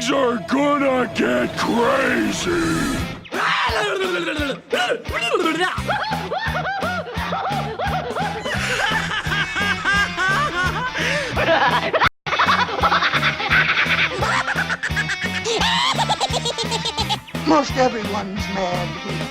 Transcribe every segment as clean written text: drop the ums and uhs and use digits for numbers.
Things are gonna get crazy! Most everyone's mad here.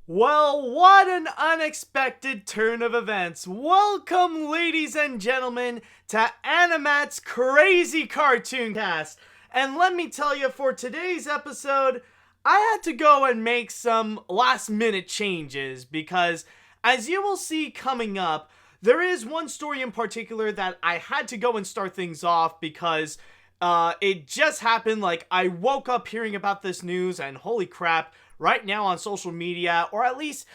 Well, what an unexpected turn of events. Welcome, ladies and gentlemen, to AniMat's Crazy Cartoon Cast. And let me tell you, for today's episode, I had to go and make some last-minute changes because, as you will see coming up, there is one story in particular that I had to go and start things off because it just happened. Like, I woke up hearing about this news and holy crap, right now on social media, or at least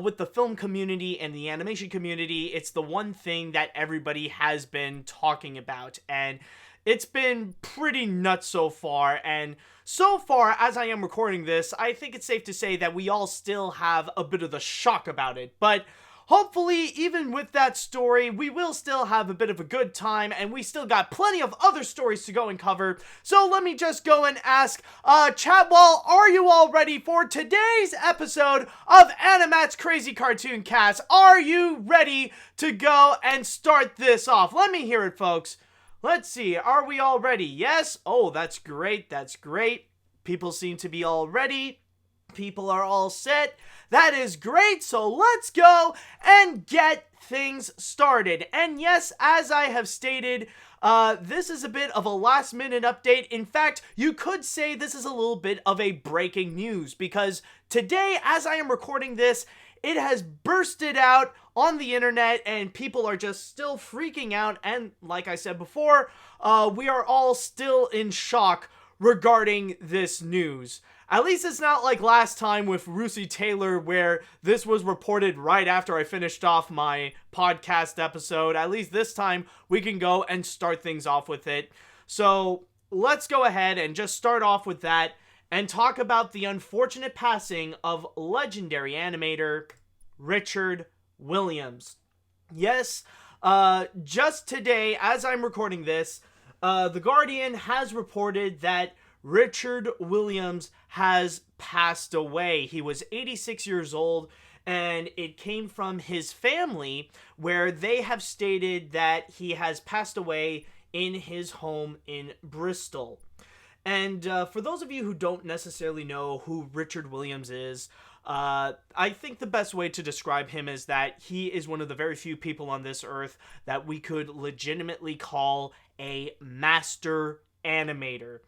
with the film community and the animation community, it's the one thing that everybody has been talking about, and it's been pretty nuts so far. And so far, as I am recording this, I think it's safe to say that we all still have a bit of the shock about it, but hopefully, even with that story, we will still have a bit of a good time, and we still got plenty of other stories to go and cover. So let me just go and ask, Chatwall, are you all ready for today's episode of AniMat's Crazy Cartoon Cast? Are you ready to go and start this off? Let me hear it, folks. Let's see, are we all ready? Yes? Oh, that's great, that's great. People seem to be all ready. People are all set. That is great, so let's go and get things started. And yes, as I have stated, this is a bit of a last-minute update. In fact, you could say this is a little bit of a breaking news, because today, as I am recording this, it has bursted out on the internet, and people are just still freaking out, and like I said before, we are all still in shock regarding this news. At least it's not like last time with Russi Taylor, where this was reported right after I finished off my podcast episode. At least this time we can go and start things off with it. So let's go ahead and just start off with that and talk about the unfortunate passing of legendary animator Richard Williams. Yes, just today, as I'm recording this, The Guardian has reported that Richard Williams has passed away. He was 86 years old, and it came from his family, where they have stated that he has passed away in his home in Bristol. And for those of you who don't necessarily know who Richard Williams is, I think the best way to describe him is that he is one of the very few people on this earth that we could legitimately call a master animator.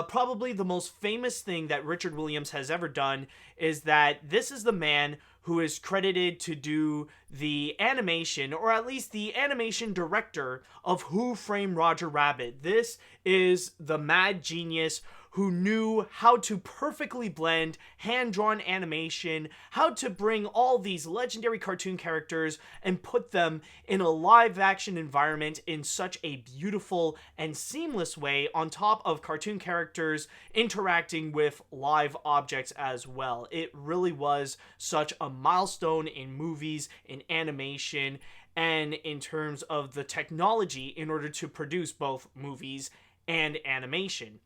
Probably the most famous thing that Richard Williams has ever done is that this is the man who is credited to do the animation, or at least the animation director of Who Framed Roger Rabbit. This is the mad genius who knew how to perfectly blend hand-drawn animation, how to bring all these legendary cartoon characters and put them in a live-action environment in such a beautiful and seamless way, on top of cartoon characters interacting with live objects as well. It really was such a milestone in movies, in animation, and in terms of the technology in order to produce both movies and animation.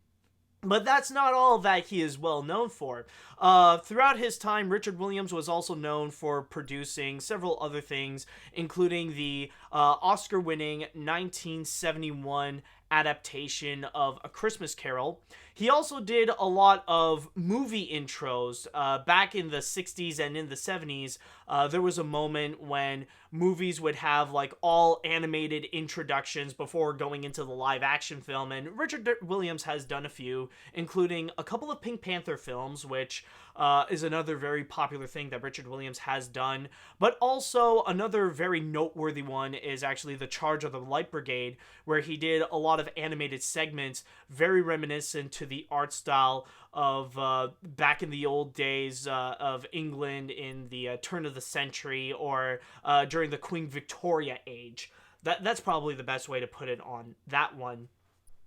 But that's not all that he is well known for. Throughout his time, Richard Williams was also known for producing several other things, including the Oscar-winning 1971 adaptation of A Christmas Carol. He also did a lot of movie intros. Back in the 60s and in the 70s, there was a moment when movies would have like all animated introductions before going into the live action film, and Richard Williams has done a few, including a couple of Pink Panther films, which is another very popular thing that Richard Williams has done. But also another very noteworthy one is actually The Charge of the Light Brigade, where he did a lot of animated segments very reminiscent to the art style of back in the old days of England in the turn of the century, or during the Queen Victoria age. That's probably the best way to put it on that one.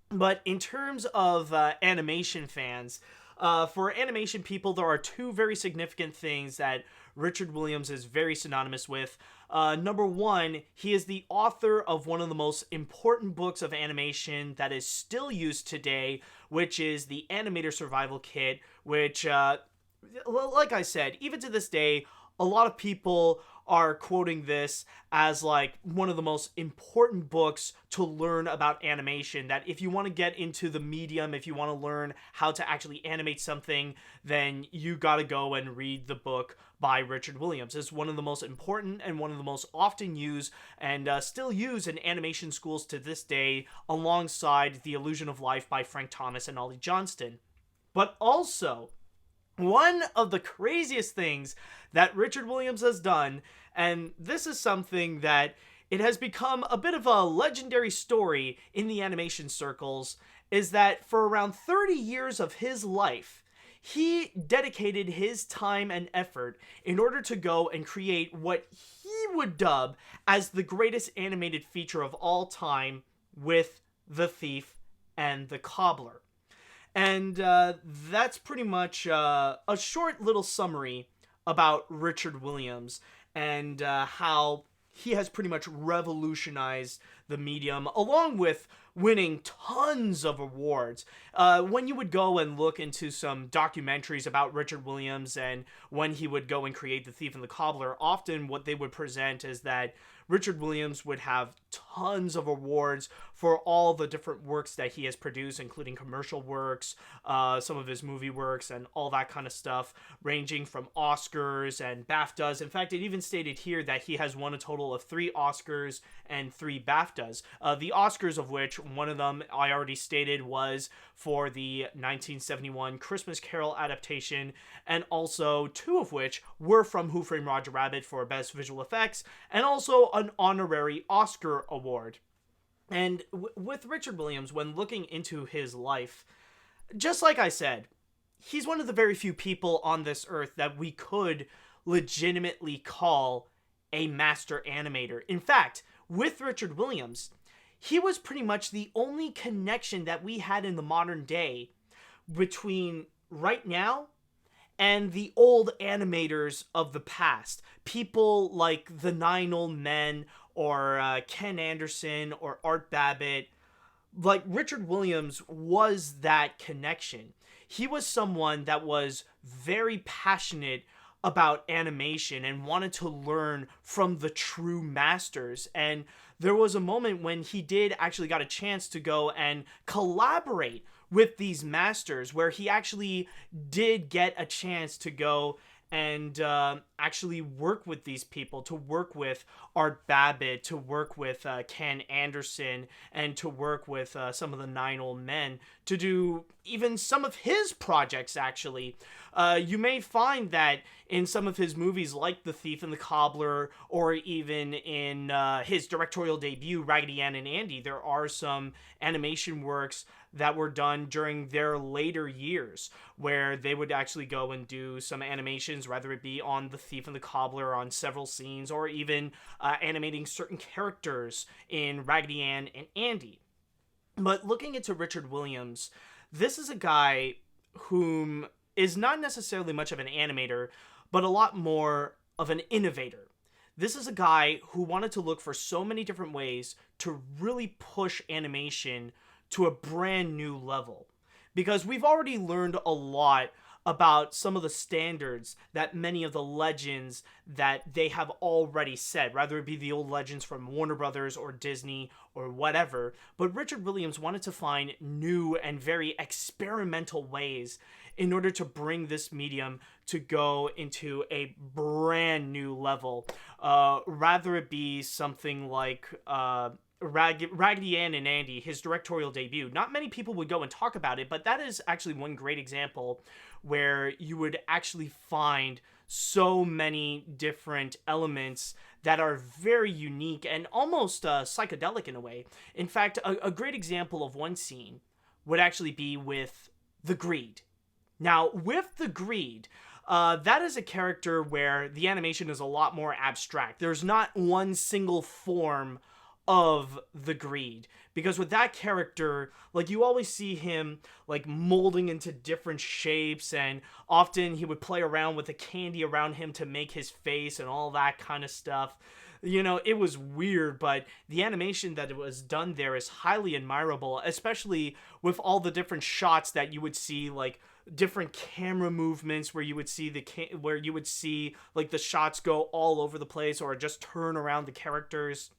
But in terms of animation fans, for animation people, there are two very significant things that Richard Williams is very synonymous with. Number one, he is the author of one of the most important books of animation that is still used today, which is the Animator Survival Kit, which, like I said, even to this day, a lot of people are quoting this as like one of the most important books to learn about animation, that if you want to get into the medium, if you want to learn how to actually animate something, then you got to go and read the book by Richard Williams. It's one of the most important and one of the most often used and still used in animation schools to this day, alongside The Illusion of Life by Frank Thomas and Ollie Johnston. But also, one of the craziest things that Richard Williams has done, and this is something that it has become a bit of a legendary story in the animation circles, is that for around 30 years of his life, he dedicated his time and effort in order to go and create what he would dub as the greatest animated feature of all time, with The Thief and the Cobbler. And that's pretty much a short little summary about Richard Williams and how he has pretty much revolutionized the medium, along with winning tons of awards. When you would go and look into some documentaries about Richard Williams and when he would go and create The Thief and the Cobbler, often what they would present is that Richard Williams would have tons of awards for all the different works that he has produced, including commercial works, some of his movie works, and all that kind of stuff, ranging from Oscars and BAFTAs. In fact, it even stated here that he has won a total of 3 Oscars and 3 BAFTAs. The Oscars of which, one of them I already stated was for the 1971 Christmas Carol adaptation, and also 2 of which were from Who Framed Roger Rabbit for Best Visual Effects, and also an honorary Oscar award. And with Richard Williams, when looking into his life, just like I said, he's one of the very few people on this earth that we could legitimately call a master animator. In fact, with Richard Williams, he was pretty much the only connection that we had in the modern day between right now and the old animators of the past. People like the 9 Old Men, or Ken Anderson, or Art Babbitt. Like, Richard Williams was that connection. He was someone that was very passionate about animation and wanted to learn from the true masters. And there was a moment when he did actually got a chance to go and collaborate with these masters, where he actually did get a chance to go and actually work with these people, to work with Art Babbitt, to work with Ken Anderson, and to work with some of the 9 Old Men, to do even some of his projects, actually. You may find that in some of his movies, like The Thief and the Cobbler, or even in his directorial debut, Raggedy Ann and Andy, there are some animation works that were done during their later years, where they would actually go and do some animations, whether it be on The Thief and the Cobbler, on several scenes, or even animating certain characters in Raggedy Ann and Andy. But looking into Richard Williams, this is a guy whom is not necessarily much of an animator, but a lot more of an innovator. This is a guy who wanted to look for so many different ways to really push animation to a brand new level. Because we've already learned a lot about some of the standards that many of the legends that they have already set, whether it be the old legends from Warner Brothers or Disney or whatever. But Richard Williams wanted to find new and very experimental ways in order to bring this medium to go into a brand new level. Rather it be something like Raggedy Ann and Andy, his directorial debut. Not many people would go and talk about it, but that is actually one great example where you would actually find so many different elements that are very unique and almost psychedelic in a way. In fact, a great example of one scene would actually be with the Greed. Now, with the Greed, that is a character where the animation is a lot more abstract. There's not one single form of the greed, because with that character, like, you always see him like molding into different shapes, and often he would play around with the candy around him to make his face and all that kind of stuff. It was weird, but the animation that was done there is highly admirable, especially with all the different shots that you would see, like different camera movements where you would see like the shots go all over the place or just turn around the characters.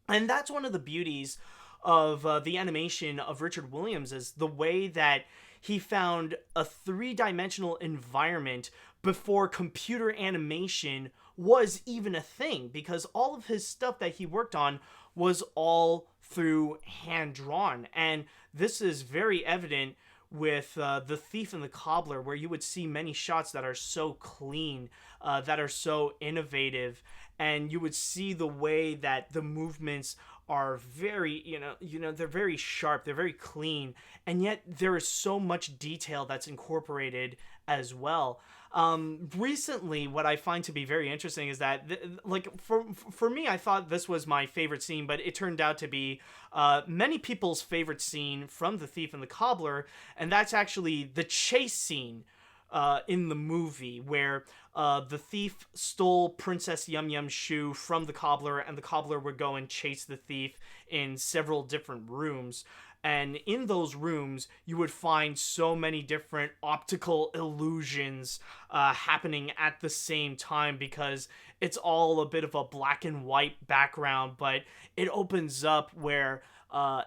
And that's one of the beauties of the animation of Richard Williams, is the way that he found a three-dimensional environment before computer animation was even a thing, because all of his stuff that he worked on was all through hand-drawn. And this is very evident with The Thief and the Cobbler, where you would see many shots that are so clean, that are so innovative, and you would see the way that the movements are very, they're very sharp, they're very clean, and yet there is so much detail that's incorporated as well. Recently, what I find to be very interesting is that, for me, I thought this was my favorite scene, but it turned out to be many people's favorite scene from The Thief and the Cobbler, and that's actually the chase scene in the movie, where the thief stole Princess Yum Yum's shoe from the cobbler, and the cobbler would go and chase the thief in several different rooms. And in those rooms, you would find so many different optical illusions happening at the same time, because it's all a bit of a black and white background, but it opens up where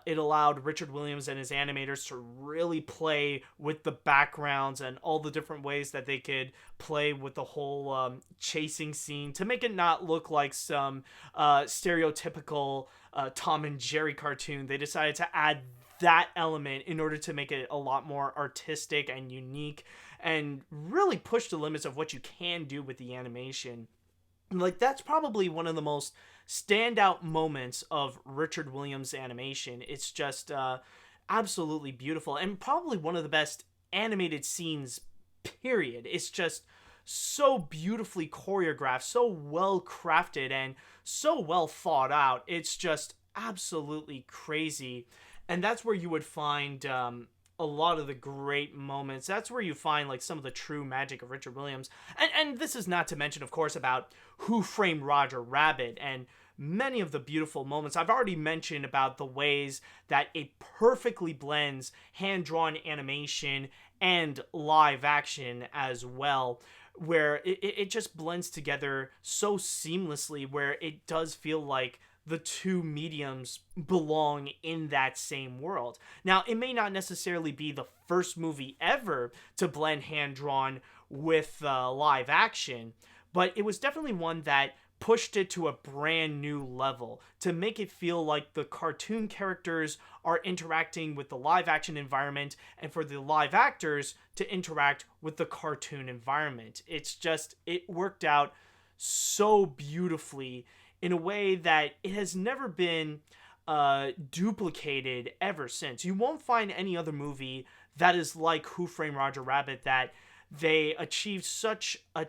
it allowed Richard Williams and his animators to really play with the backgrounds and all the different ways that they could play with the whole chasing scene to make it not look like some stereotypical Tom and Jerry cartoon. They decided to add that element in order to make it a lot more artistic and unique, and really push the limits of what you can do with the animation. Like, that's probably one of the most standout moments of Richard Williams' animation. It's just absolutely beautiful, and probably one of the best animated scenes, period. It's just so beautifully choreographed, so well crafted, and so well thought out. It's just absolutely crazy. And that's where you would find a lot of the great moments. That's where you find like some of the true magic of Richard Williams. And this is not to mention, of course, about Who Framed Roger Rabbit and many of the beautiful moments. I've already mentioned about the ways that it perfectly blends hand-drawn animation and live action as well, where it just blends together so seamlessly, where it does feel like the two mediums belong in that same world. Now, it may not necessarily be the first movie ever to blend hand-drawn with live action, but it was definitely one that pushed it to a brand new level to make it feel like the cartoon characters are interacting with the live action environment, and for the live actors to interact with the cartoon environment. It's just, it worked out so beautifully in a way that it has never been duplicated ever since. You won't find any other movie that is like Who Framed Roger Rabbit, that they achieved such a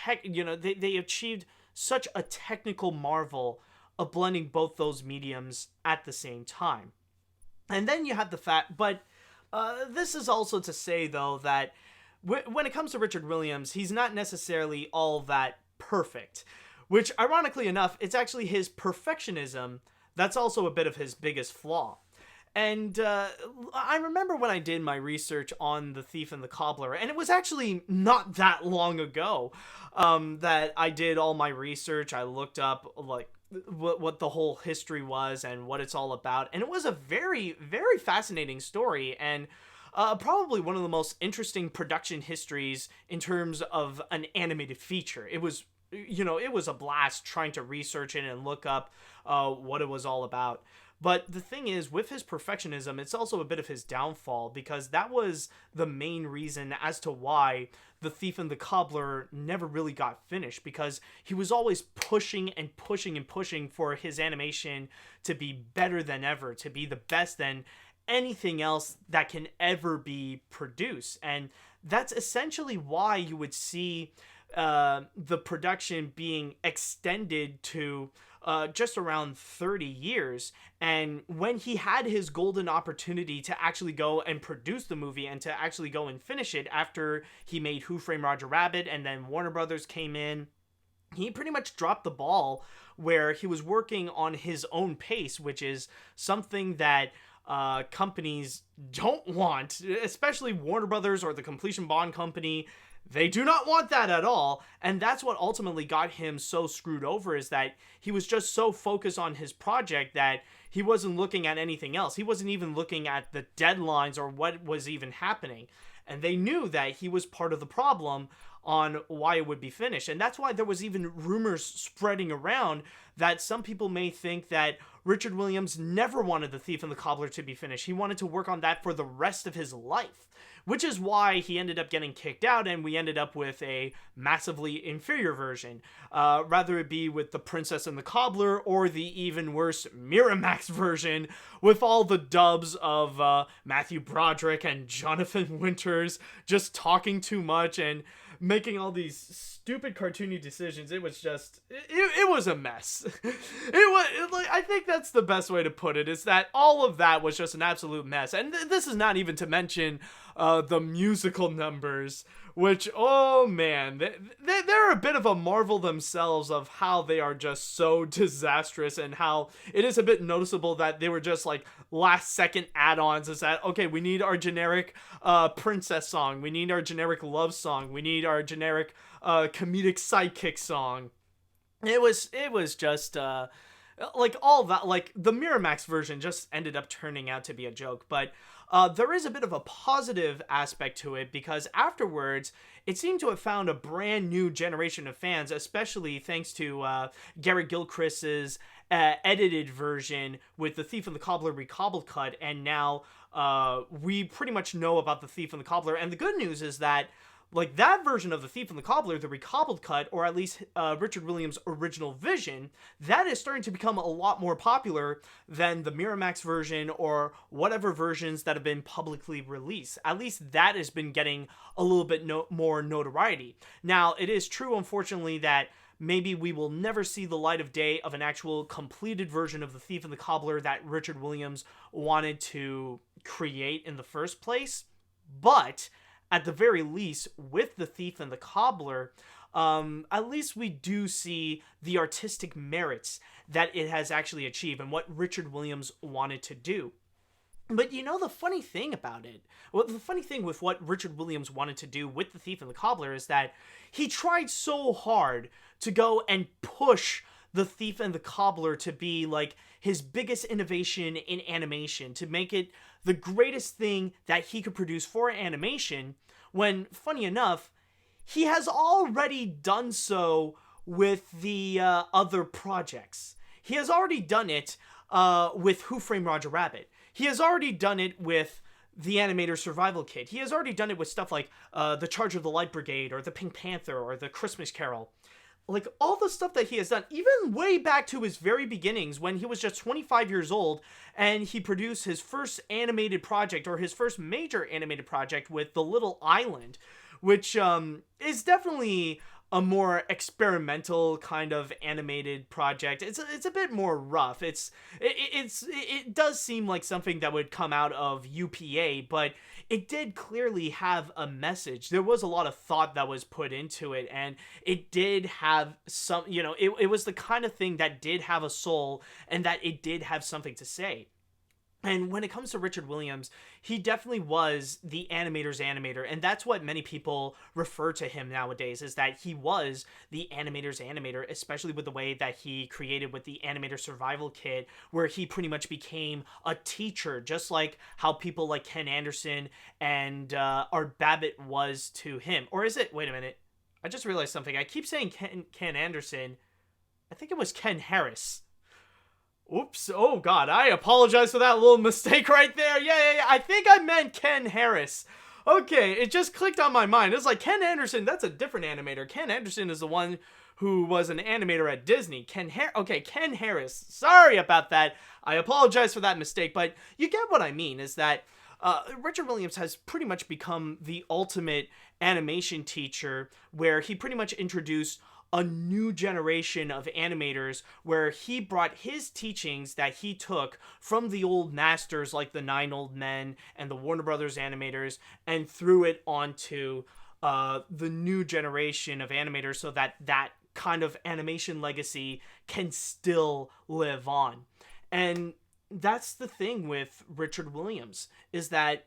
they achieved such a technical marvel of blending both those mediums at the same time. And then you have the fact, but this is also to say, though, that when it comes to Richard Williams, he's not necessarily all that perfect. Which, ironically enough, it's actually his perfectionism that's also a bit of his biggest flaw. And I remember when I did my research on The Thief and the Cobbler, and it was actually not that long ago that I did all my research. I looked up, like, what the whole history was and what it's all about. And it was a very, very fascinating story, and probably one of the most interesting production histories in terms of an animated feature. It was a blast trying to research it and look up what it was all about. But the thing is, with his perfectionism, it's also a bit of his downfall, because that was the main reason as to why The Thief and the Cobbler never really got finished, because he was always pushing and pushing and pushing for his animation to be better than ever, to be the best than anything else that can ever be produced. And that's essentially why you would see the production being extended to just around 30 years. And when he had his golden opportunity to actually go and produce the movie and to actually go and finish it after he made Who Framed Roger Rabbit and then Warner Brothers came in, he pretty much dropped the ball where he was working on his own pace, which is something that companies don't want, especially Warner Brothers or the Completion Bond Company. They do not want that at all, and that's what ultimately got him so screwed over, is that he was just so focused on his project that he wasn't looking at anything else. He wasn't even looking at the deadlines or what was even happening, and they knew that he was part of the problem on why it would be finished. And that's why there was even rumors spreading around that some people may think that Richard Williams never wanted The Thief and the Cobbler to be finished. He wanted to work on that for the rest of his life, which is why he ended up getting kicked out, and we ended up with a massively inferior version. Rather it be with The Princess and the Cobbler, or the even worse Miramax version, with all the dubs of Matthew Broderick and Jonathan Winters just talking too much and making all these stupid cartoony decisions. It was just, it was a mess. I think that's the best way to put it, is that all of that was just an absolute mess. And this is not even to mention the musical numbers, which, oh man, they're a bit of a marvel themselves of how they are just so disastrous, and how it is a bit noticeable that they were just like last second add-ons. Is that, okay, we need our generic princess song, we need our generic love song, we need our generic comedic sidekick song. It was just like all that, like the Miramax version just ended up turning out to be a joke. But there is a bit of a positive aspect to it, because afterwards it seemed to have found a brand new generation of fans, especially thanks to Gary Gilchrist's edited version with The Thief and the Cobbler Recobbled cut. And now we pretty much know about The Thief and the Cobbler. And the good news is that, like, that version of The Thief and the Cobbler, the recobbled cut, or at least Richard Williams' original vision, that is starting to become a lot more popular than the Miramax version or whatever versions that have been publicly released. At least that has been getting a little bit more notoriety. Now, it is true, unfortunately, that maybe we will never see the light of day of an actual completed version of The Thief and the Cobbler that Richard Williams wanted to create in the first place. But at the very least, with The Thief and the Cobbler, at least we do see the artistic merits that it has actually achieved and what Richard Williams wanted to do. But you know, the funny thing about it, well, the funny thing with what Richard Williams wanted to do with The Thief and the Cobbler is that he tried so hard to go and push The Thief and the Cobbler to be like his biggest innovation in animation, to make it the greatest thing that he could produce for animation, when, funny enough, he has already done so with the other projects. He has already done it with Who Framed Roger Rabbit. He has already done it with the Animator Survival Kit. He has already done it with stuff like The Charge of the Light Brigade, or The Pink Panther, or The Christmas Carol. Like, all the stuff that he has done, even way back to his very beginnings when he was just 25 years old and he produced his first animated project, or his first major animated project, with The Little Island, which is definitely a more experimental kind of animated project. It's a bit more rough. It does seem like something that would come out of UPA, but it did clearly have a message. There was a lot of thought that was put into it, and it did have some, you know, it was the kind of thing that did have a soul, and that it did have something to say. And when it comes to Richard Williams, he definitely was the animator's animator, and that's what many people refer to him nowadays, is that he was the animator's animator, especially with the way that he created with the Animator Survival Kit, where he pretty much became a teacher, just like how people like Ken Anderson and Art Babbitt was to him. Or is it? Wait a minute. I just realized something. I keep saying Ken Anderson. I think it was Ken Harris. Oops, oh god, I apologize for that little mistake right there. Yeah, I think I meant Ken Harris. Okay, it just clicked on my mind. It's like, Ken Anderson, that's a different animator. Ken Anderson is the one who was an animator at Disney. Ken Harris. Sorry about that. I apologize for that mistake, but you get what I mean, is that Richard Williams has pretty much become the ultimate animation teacher, where he pretty much introduced a new generation of animators where he brought his teachings that he took from the old masters like the Nine Old Men and the Warner Brothers animators and threw it onto the new generation of animators so that that kind of animation legacy can still live on. And that's the thing with Richard Williams, is that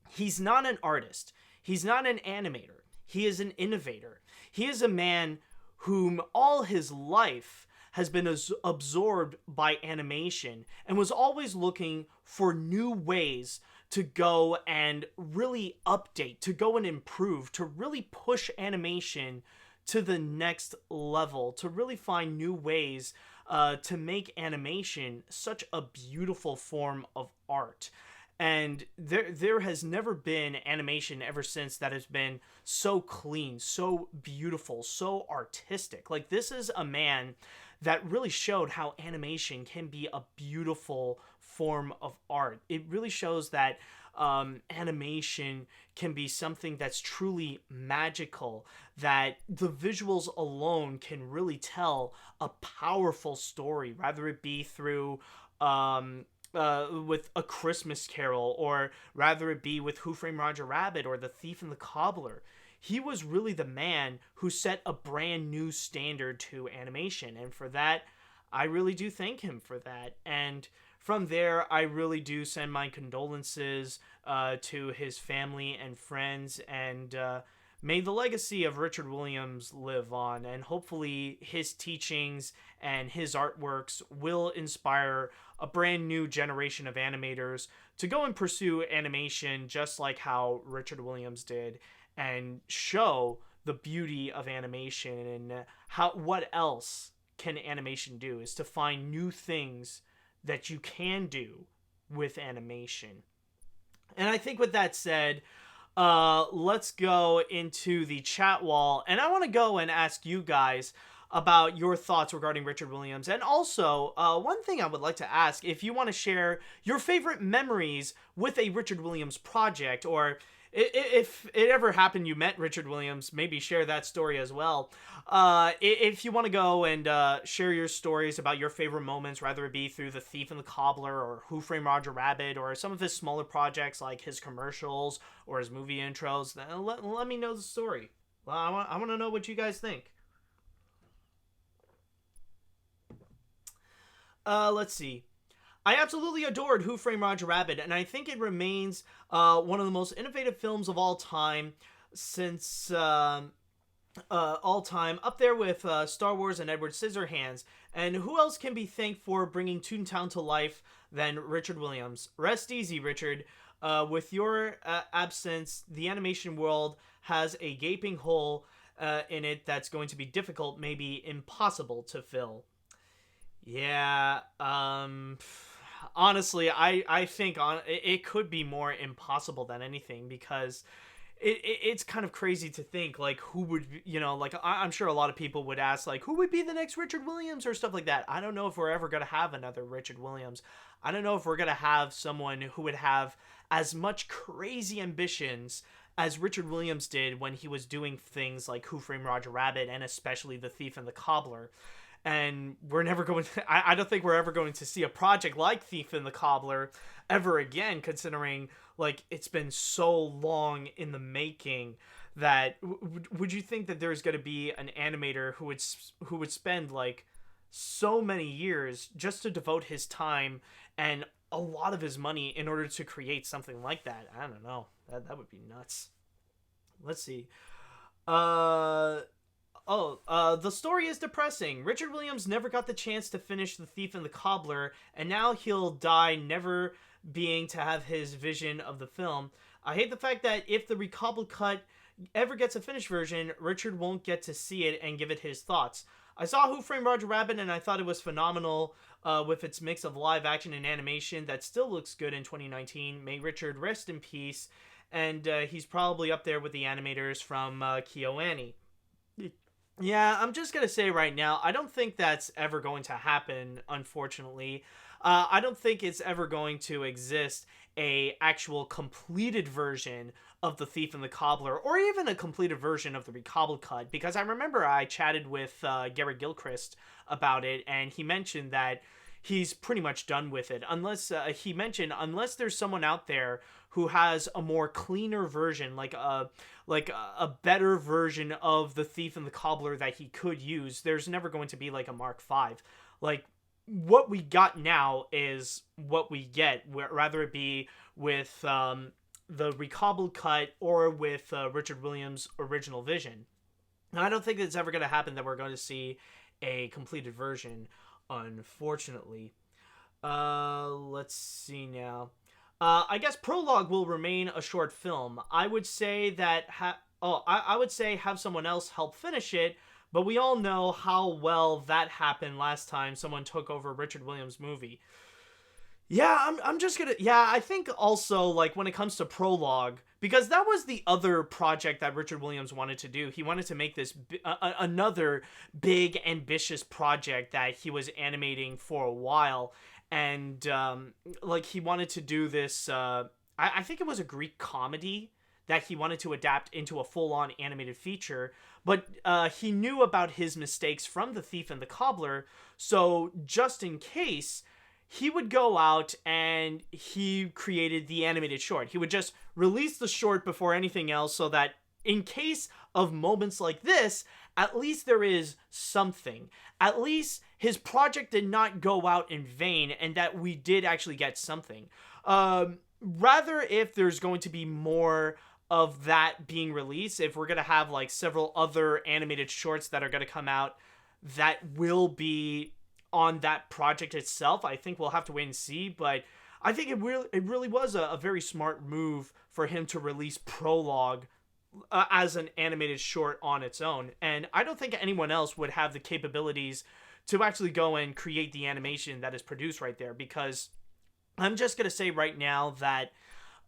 he's not an artist. He's not an animator. He is an innovator. He is a man whom all his life has been absorbed by animation and was always looking for new ways to go and really update, to go and improve, to really push animation to the next level, to really find new ways to make animation such a beautiful form of art. And there has never been animation ever since that has been so clean, so beautiful, so artistic. Like, this is a man that really showed how animation can be a beautiful form of art. It really shows that animation can be something that's truly magical, that the visuals alone can really tell a powerful story, rather it be through with A Christmas Carol, or rather it be with Who Framed Roger Rabbit or The Thief and the Cobbler. He was really the man who set a brand new standard to animation, and for that, I really do thank him for that. And from there, I really do send my condolences to his family and friends, and may the legacy of Richard Williams live on, and hopefully his teachings and his artworks will inspire a brand new generation of animators to go and pursue animation just like how Richard Williams did, and show the beauty of animation and what else can animation do, is to find new things that you can do with animation. And I think with that said, let's go into the chat wall, and I want to go and ask you guys about your thoughts regarding Richard Williams. And also, one thing I would like to ask, if you want to share your favorite memories with a Richard Williams project, or if it ever happened you met Richard Williams, maybe share that story as well. If you want to go and share your stories about your favorite moments, whether it be through The Thief and the Cobbler or Who Framed Roger Rabbit, or some of his smaller projects like his commercials or his movie intros, then let me know the story. Well, I want to know what you guys think. Let's see. I absolutely adored Who Framed Roger Rabbit, and I think it remains one of the most innovative films of all time, since all time, up there with Star Wars and Edward Scissorhands. And who else can be thanked for bringing Toontown to life than Richard Williams? Rest easy, Richard. With your absence, the animation world has a gaping hole in it that's going to be difficult, maybe impossible to fill. Yeah, honestly, I think it could be more impossible than anything, because it's kind of crazy to think, like, who would, like, I'm sure a lot of people would ask, like, who would be the next Richard Williams or stuff like that. I don't know if we're ever going to have another Richard Williams. I don't know if we're going to have someone who would have as much crazy ambitions as Richard Williams did when he was doing things like Who Framed Roger Rabbit, and especially The Thief and the Cobbler. And we're never going to, I don't think we're ever going to see a project like Thief and the Cobbler ever again, considering, like, it's been so long in the making. That would you think that there's going to be an animator who would spend, like, so many years just to devote his time and a lot of his money in order to create something like that? I don't know. That would be nuts. Let's see. The story is depressing. Richard Williams never got the chance to finish The Thief and the Cobbler, and now he'll die never being to have his vision of the film. I hate the fact that if the recobbled cut ever gets a finished version, Richard won't get to see it and give it his thoughts. I saw Who Framed Roger Rabbit, and I thought it was phenomenal with its mix of live action and animation that still looks good in 2019. May Richard rest in peace, and he's probably up there with the animators from KyoAni. Yeah, I'm just going to say right now, I don't think that's ever going to happen, unfortunately. I don't think it's ever going to exist a actual completed version of The Thief and the Cobbler, or even a completed version of the recobbled cut, because I remember I chatted with Gary Gilchrist about it, and he mentioned that he's pretty much done with it, unless he mentioned unless there's someone out there who has a more cleaner version, like a better version of The Thief and the Cobbler that he could use. There's never going to be like a Mark V. Like, what we got now is what we get, rather it be with the recobbled cut or with Richard Williams' original vision. And I don't think it's ever going to happen that we're going to see a completed version, unfortunately. Let's see now. I guess Prologue will remain a short film. I would say that I would say have someone else help finish it, but we all know how well that happened last time someone took over Richard Williams' movie. Yeah, I'm just gonna... Yeah, I think also, like, when it comes to Prologue, because that was the other project that Richard Williams wanted to do. He wanted to make this another big, ambitious project that he was animating for a while. And, like, he wanted to do this... I think it was a Greek comedy that he wanted to adapt into a full-on animated feature. But he knew about his mistakes from The Thief and the Cobbler, so just in case... he would go out and he created the animated short. He would just release the short before anything else so that in case of moments like this, at least there is something. At least his project did not go out in vain and that we did actually get something. Rather, if there's going to be more of that being released, if we're going to have like several other animated shorts that are going to come out that will be on that project itself, I think we'll have to wait and see, but I think it really was a very smart move for him to release Prologue as an animated short on its own, and I don't think anyone else would have the capabilities to actually go and create the animation that is produced right there, because I'm just going to say right now that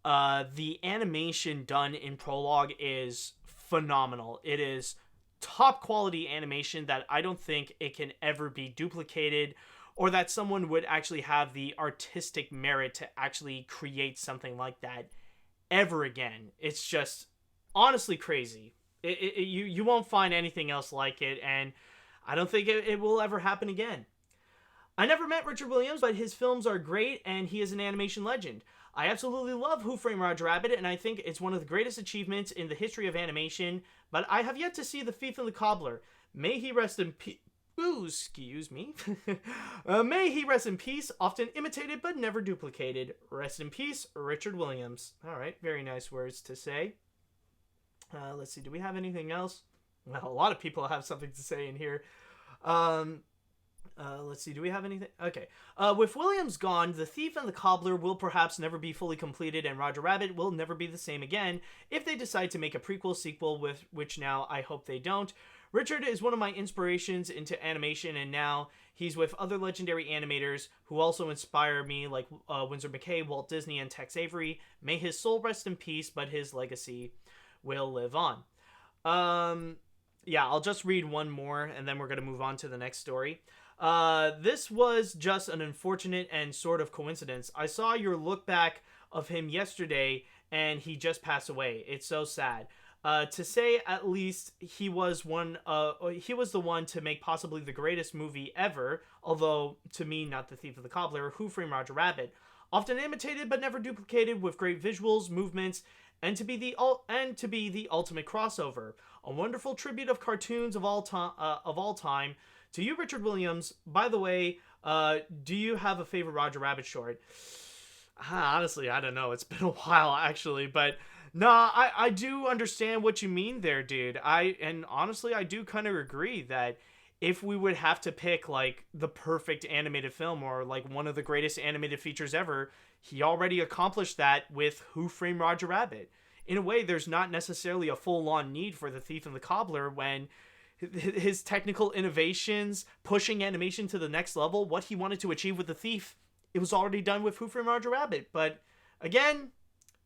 the animation done in Prologue is phenomenal. It is top quality animation that I don't think it can ever be duplicated, or that someone would actually have the artistic merit to actually create something like that ever again. It's just honestly crazy. You won't find anything else like it, and I don't think it will ever happen again. I never met Richard Williams, but his films are great, and he is an animation legend. I absolutely love Who Framed Roger Rabbit, and I think it's one of the greatest achievements in the history of animation, but I have yet to see The Thief and the Cobbler. May he rest in peace. Ooh, excuse me. May he rest in peace, often imitated but never duplicated. Rest in peace, Richard Williams. All right, very nice words to say. Let's see, do we have anything else? Well, a lot of people have something to say in here. Let's see, do we have anything? Okay. With Williams gone, The Thief and the Cobbler will perhaps never be fully completed, and Roger Rabbit will never be the same again if they decide to make a prequel sequel, with which now I hope they don't. Richard is one of my inspirations into animation, and now he's with other legendary animators who also inspire me, like Winsor McKay, Walt Disney, and Tex Avery. May his soul rest in peace, but his legacy will live on. Yeah, I'll just read one more, and then we're going to move on to the next story. This was just an unfortunate and sort of coincidence. I saw your look back of him yesterday, and he just passed away. It's so sad. To say at least he was the one to make possibly the greatest movie ever, although to me not The Thief of the Cobbler, Who Framed Roger Rabbit. Often imitated but never duplicated, with great visuals, movements, and to be the ultimate crossover. A wonderful tribute of cartoons of all time. To you, Richard Williams. By the way, do you have a favorite Roger Rabbit short? Honestly, I don't know. It's been a while, actually, but nah, I do understand what you mean there, dude. And honestly, I do kind of agree that if we would have to pick, like, the perfect animated film or, like, one of the greatest animated features ever, he already accomplished that with Who Framed Roger Rabbit. In a way, there's not necessarily a full-on need for The Thief and the Cobbler when his technical innovations, pushing animation to the next level, what he wanted to achieve with The Thief, it was already done with Who Framed Roger Rabbit. But, again,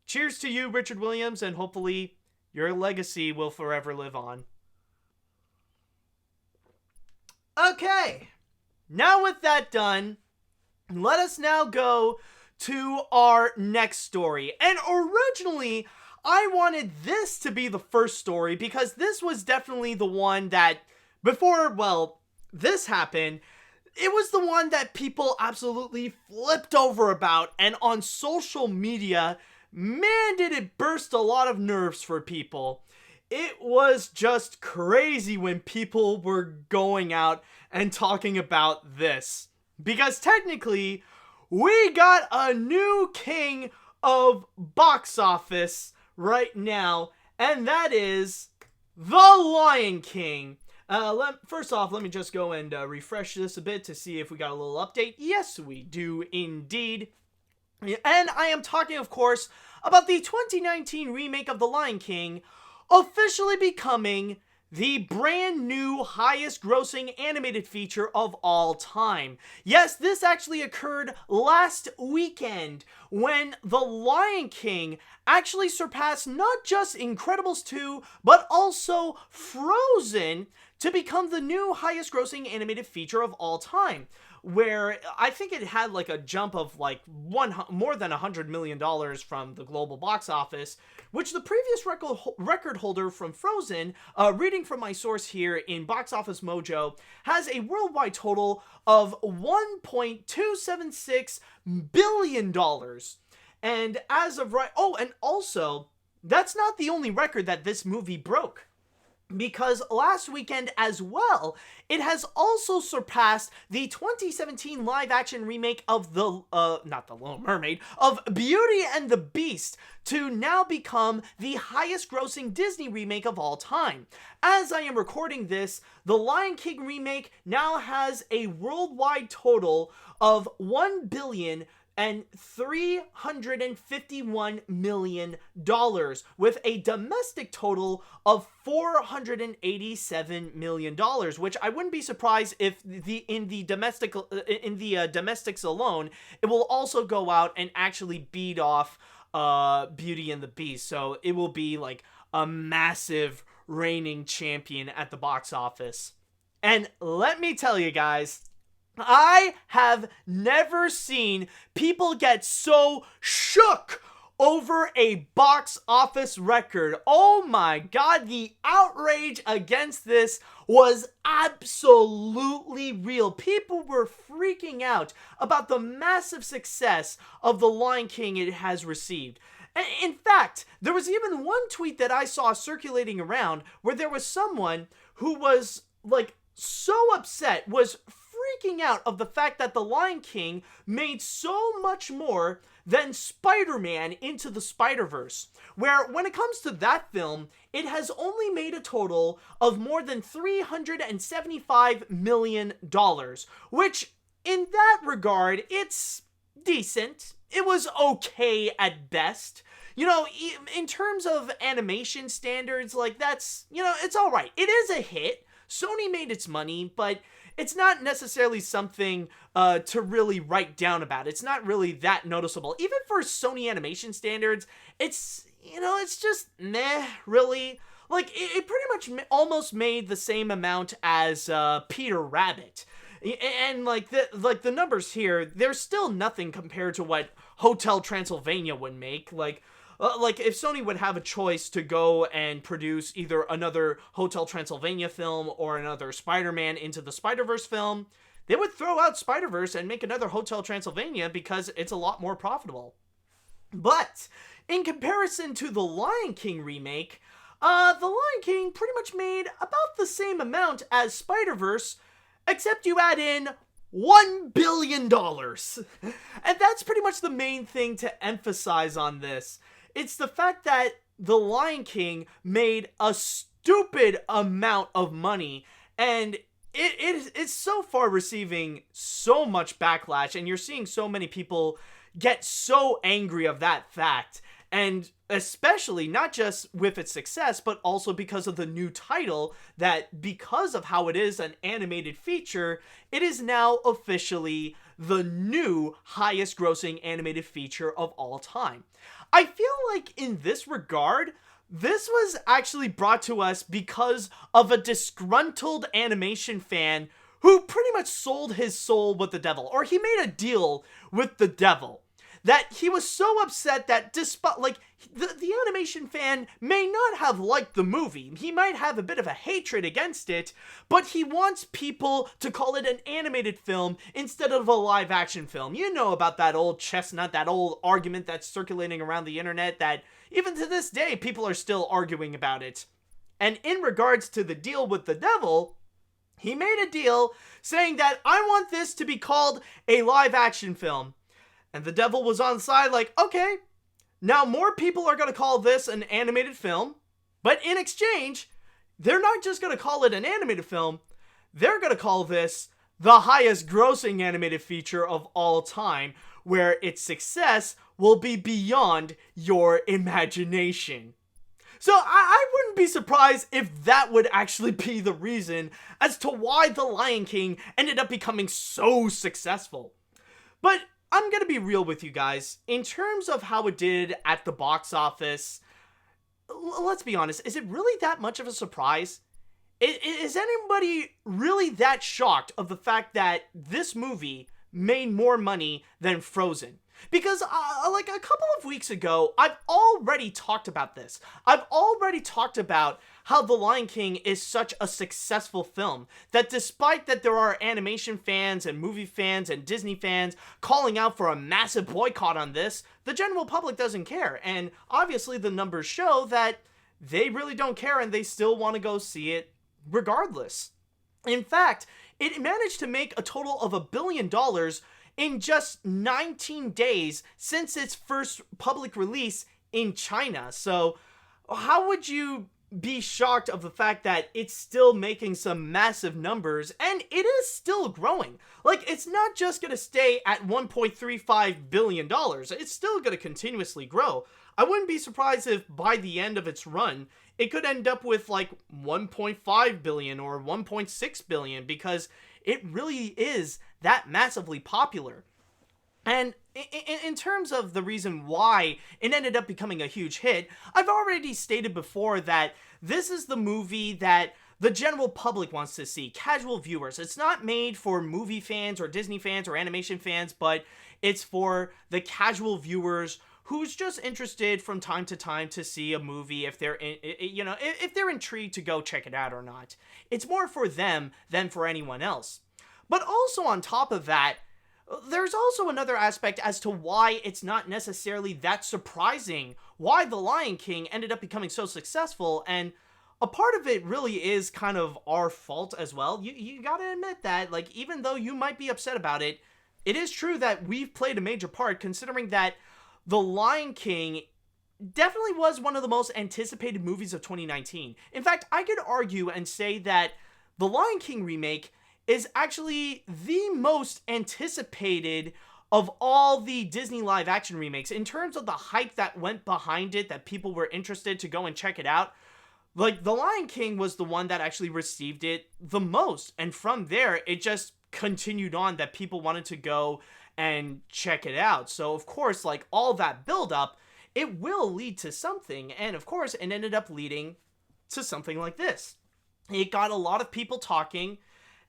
cheers to you, Richard Williams, and hopefully your legacy will forever live on. Okay, now with that done, let us now go to our next story. And originally, I wanted this to be the first story because this was definitely the one that, before, well, this happened, it was the one that people absolutely flipped over about, and on social media, man, did it burst a lot of nerves for people. It was just crazy when people were going out and talking about this. Because technically, we got a new king of box office right now, and that is The Lion King. First off, let me just go and refresh this a bit to see if we got a little update. Yes, we do indeed. And I am talking, of course, about the 2019 remake of The Lion King, officially becoming the brand new highest grossing animated feature of all time. Yes, this actually occurred last weekend when The Lion King actually surpassed not just Incredibles 2, but also Frozen to become the new highest grossing animated feature of all time, where I think it had like a jump of like more than $100 million from the global box office, which the previous record holder from Frozen, reading from my source here in Box Office Mojo, has a worldwide total of $1.276 billion. And as of right, oh, and also, that's not the only record that this movie broke. Because last weekend as well, it has also surpassed the 2017 live-action remake of not The Little Mermaid, of Beauty and the Beast, to now become the highest-grossing Disney remake of all time. As I am recording this, the Lion King remake now has a worldwide total of $1,351 million, with a domestic total of $487 million, which I wouldn't be surprised if in the domestics alone, it will also go out and actually beat off Beauty and the Beast. So it will be like a massive reigning champion at the box office. And let me tell you guys, I have never seen people get so shook over a box office record. Oh my god, the outrage against this was absolutely real. People were freaking out about the massive success of The Lion King it has received. In fact, there was even one tweet that I saw circulating around where there was someone who was like so upset, was freaking out of the fact that The Lion King made so much more than Spider-Man Into the Spider-Verse, where when it comes to that film, it has only made a total of more than $375 million, which in that regard, it's decent. It was okay at best. You know, in terms of animation standards, like that's, you know, it's alright. It is a hit. Sony made its money, but it's not necessarily something to really write down about. It's not really that noticeable. Even for Sony animation standards, it's, you know, it's just meh, really. Like, it pretty much almost made the same amount as Peter Rabbit. And like the numbers here, they're still nothing compared to what Hotel Transylvania would make. Like if Sony would have a choice to go and produce either another Hotel Transylvania film or another Spider-Man Into the Spider-Verse film, they would throw out Spider-Verse and make another Hotel Transylvania because it's a lot more profitable. But in comparison to the Lion King remake, the Lion King pretty much made about the same amount as Spider-Verse, except you add in $1 billion. And that's pretty much the main thing to emphasize on this. It's the fact that The Lion King made a stupid amount of money, and it's so far receiving so much backlash, and you're seeing so many people get so angry of that fact. And especially not just with its success, but also because of the new title, that because of how it is an animated feature, it is now officially the new highest grossing animated feature of all time. I feel like in this regard, this was actually brought to us because of a disgruntled animation fan who pretty much sold his soul with the devil, or he made a deal with the devil. That he was so upset that despite, like, the animation fan may not have liked the movie. He might have a bit of a hatred against it, but he wants people to call it an animated film instead of a live action film. You know about that old chestnut, that old argument that's circulating around the internet that even to this day, people are still arguing about it. And in regards to the deal with the devil, he made a deal saying that I want this to be called a live action film. And the devil was on the side like, okay, now more people are going to call this an animated film, but in exchange, they're not just going to call it an animated film, they're going to call this the highest grossing animated feature of all time, where its success will be beyond your imagination. So I wouldn't be surprised if that would actually be the reason as to why The Lion King ended up becoming so successful. But I'm gonna be real with you guys. In terms of how it did at the box office, let's be honest, is it really that much of a surprise? Is anybody really that shocked of the fact that this movie made more money than Frozen? Because, like a couple of weeks ago, I've already talked about this. I've already talked about how The Lion King is such a successful film, that despite that there are animation fans and movie fans and Disney fans calling out for a massive boycott on this, the general public doesn't care. And obviously the numbers show that they really don't care and they still want to go see it regardless. In fact, it managed to make a total of $1 billion in just 19 days since its first public release in China. So how would you be shocked of the fact that it's still making some massive numbers and it is still growing? Like, it's not just going to stay at $1.35 billion. It's still going to continuously grow. I wouldn't be surprised if by the end of its run, it could end up with like 1.5 billion or 1.6 billion because it really is that massively popular. And in terms of the reason why it ended up becoming a huge hit, I've already stated before that this is the movie that the general public wants to see, casual viewers. It's not made for movie fans or Disney fans or animation fans, but it's for the casual viewers who's just interested from time to time to see a movie if they're if they're intrigued to go check it out or not. It's more for them than for anyone else. But also on top of that, there's also another aspect as to why it's not necessarily that surprising why The Lion King ended up becoming so successful, and a part of it really is kind of our fault as well. You gotta admit that, like, even though you might be upset about it, it is true that we've played a major part, considering that The Lion King definitely was one of the most anticipated movies of 2019. In fact, I could argue and say that The Lion King remake is actually the most anticipated of all the Disney live action remakes. In terms of the hype that went behind it, that people were interested to go and check it out, like, The Lion King was the one that actually received it the most. And from there, it just continued on that people wanted to go and check it out. So, of course, like, all that build-up, it will lead to something. And, of course, it ended up leading to something like this. It got a lot of people talking,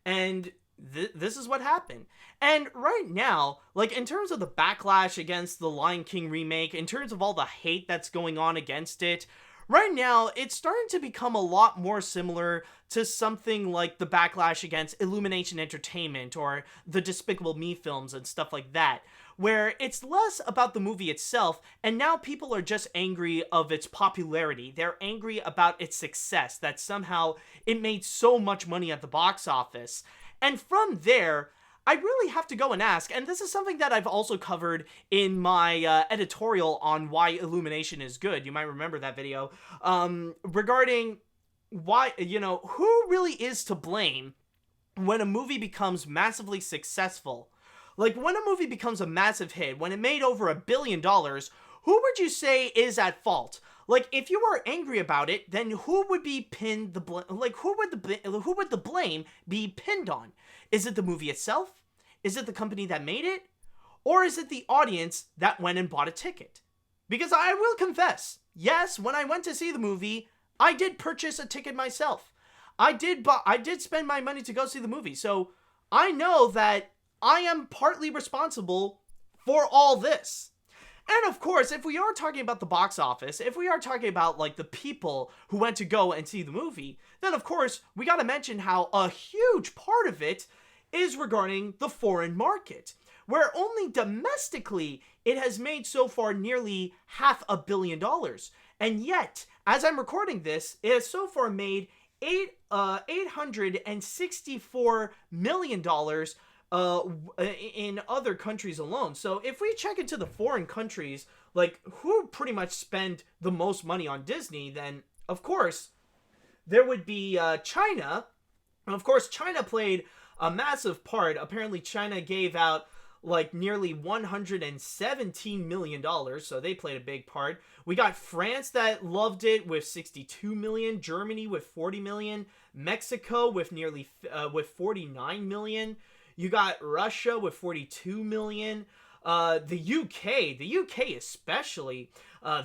and this is what happened. And right now, like, in terms of the backlash against the Lion King remake, in terms of all the hate that's going on against it, right now, it's starting to become a lot more similar to something like the backlash against Illumination Entertainment or the Despicable Me films and stuff like that, where it's less about the movie itself, and now people are just angry of its popularity. They're angry about its success, that somehow it made so much money at the box office. And from there, I really have to go and ask, and this is something that I've also covered in my editorial on why Illumination is good. You might remember that video, regarding why, who really is to blame when a movie becomes massively successful. Like, when a movie becomes a massive hit, when it made over $1 billion, who would you say is at fault? Like, if you are angry about it, then who would be pinned who would the blame be pinned on? Is it the movie itself? Is it the company that made it? Or is it the audience that went and bought a ticket? Because I will confess, yes, when I went to see the movie, I did purchase a ticket myself. I did spend my money to go see the movie. So I know that I am partly responsible for all this. And of course, if we are talking about the box office, if we are talking about like the people who went to go and see the movie, then of course we gotta mention how a huge part of it is regarding the foreign market, where only domestically it has made so far nearly $500 million. And yet, as I'm recording this, it has so far made $864 million in other countries alone. So if we check into the foreign countries, like who pretty much spend the most money on Disney, then of course there would be China. And of course China played a massive part. Apparently China gave out like nearly $117 million, so they played a big part. We got France that loved it with 62 million, Germany with 40 million, Mexico with nearly with 49 million. You got Russia with 42 million. The UK especially,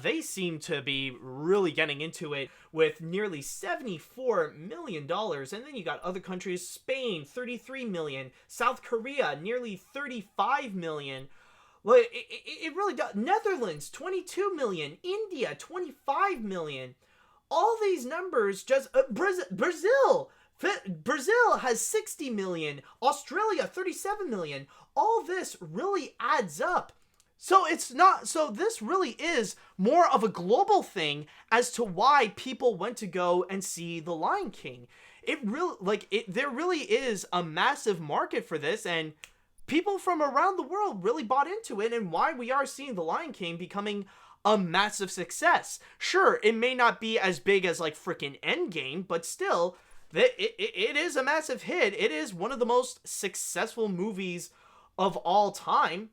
they seem to be really getting into it with nearly $74 million. And then you got other countries, Spain, 33 million, South Korea, nearly 35 million. Like, it really does. Netherlands, 22 million, India, 25 million. All these numbers just, Brazil has 60 million, Australia 37 million. All this really adds up. So this really is more of a global thing as to why people went to go and see The Lion King. There really is a massive market for this, and people from around the world really bought into it, and why we are seeing The Lion King becoming a massive success. Sure, it may not be as big as like freaking Endgame, but still, it is a massive hit. It is one of the most successful movies of all time.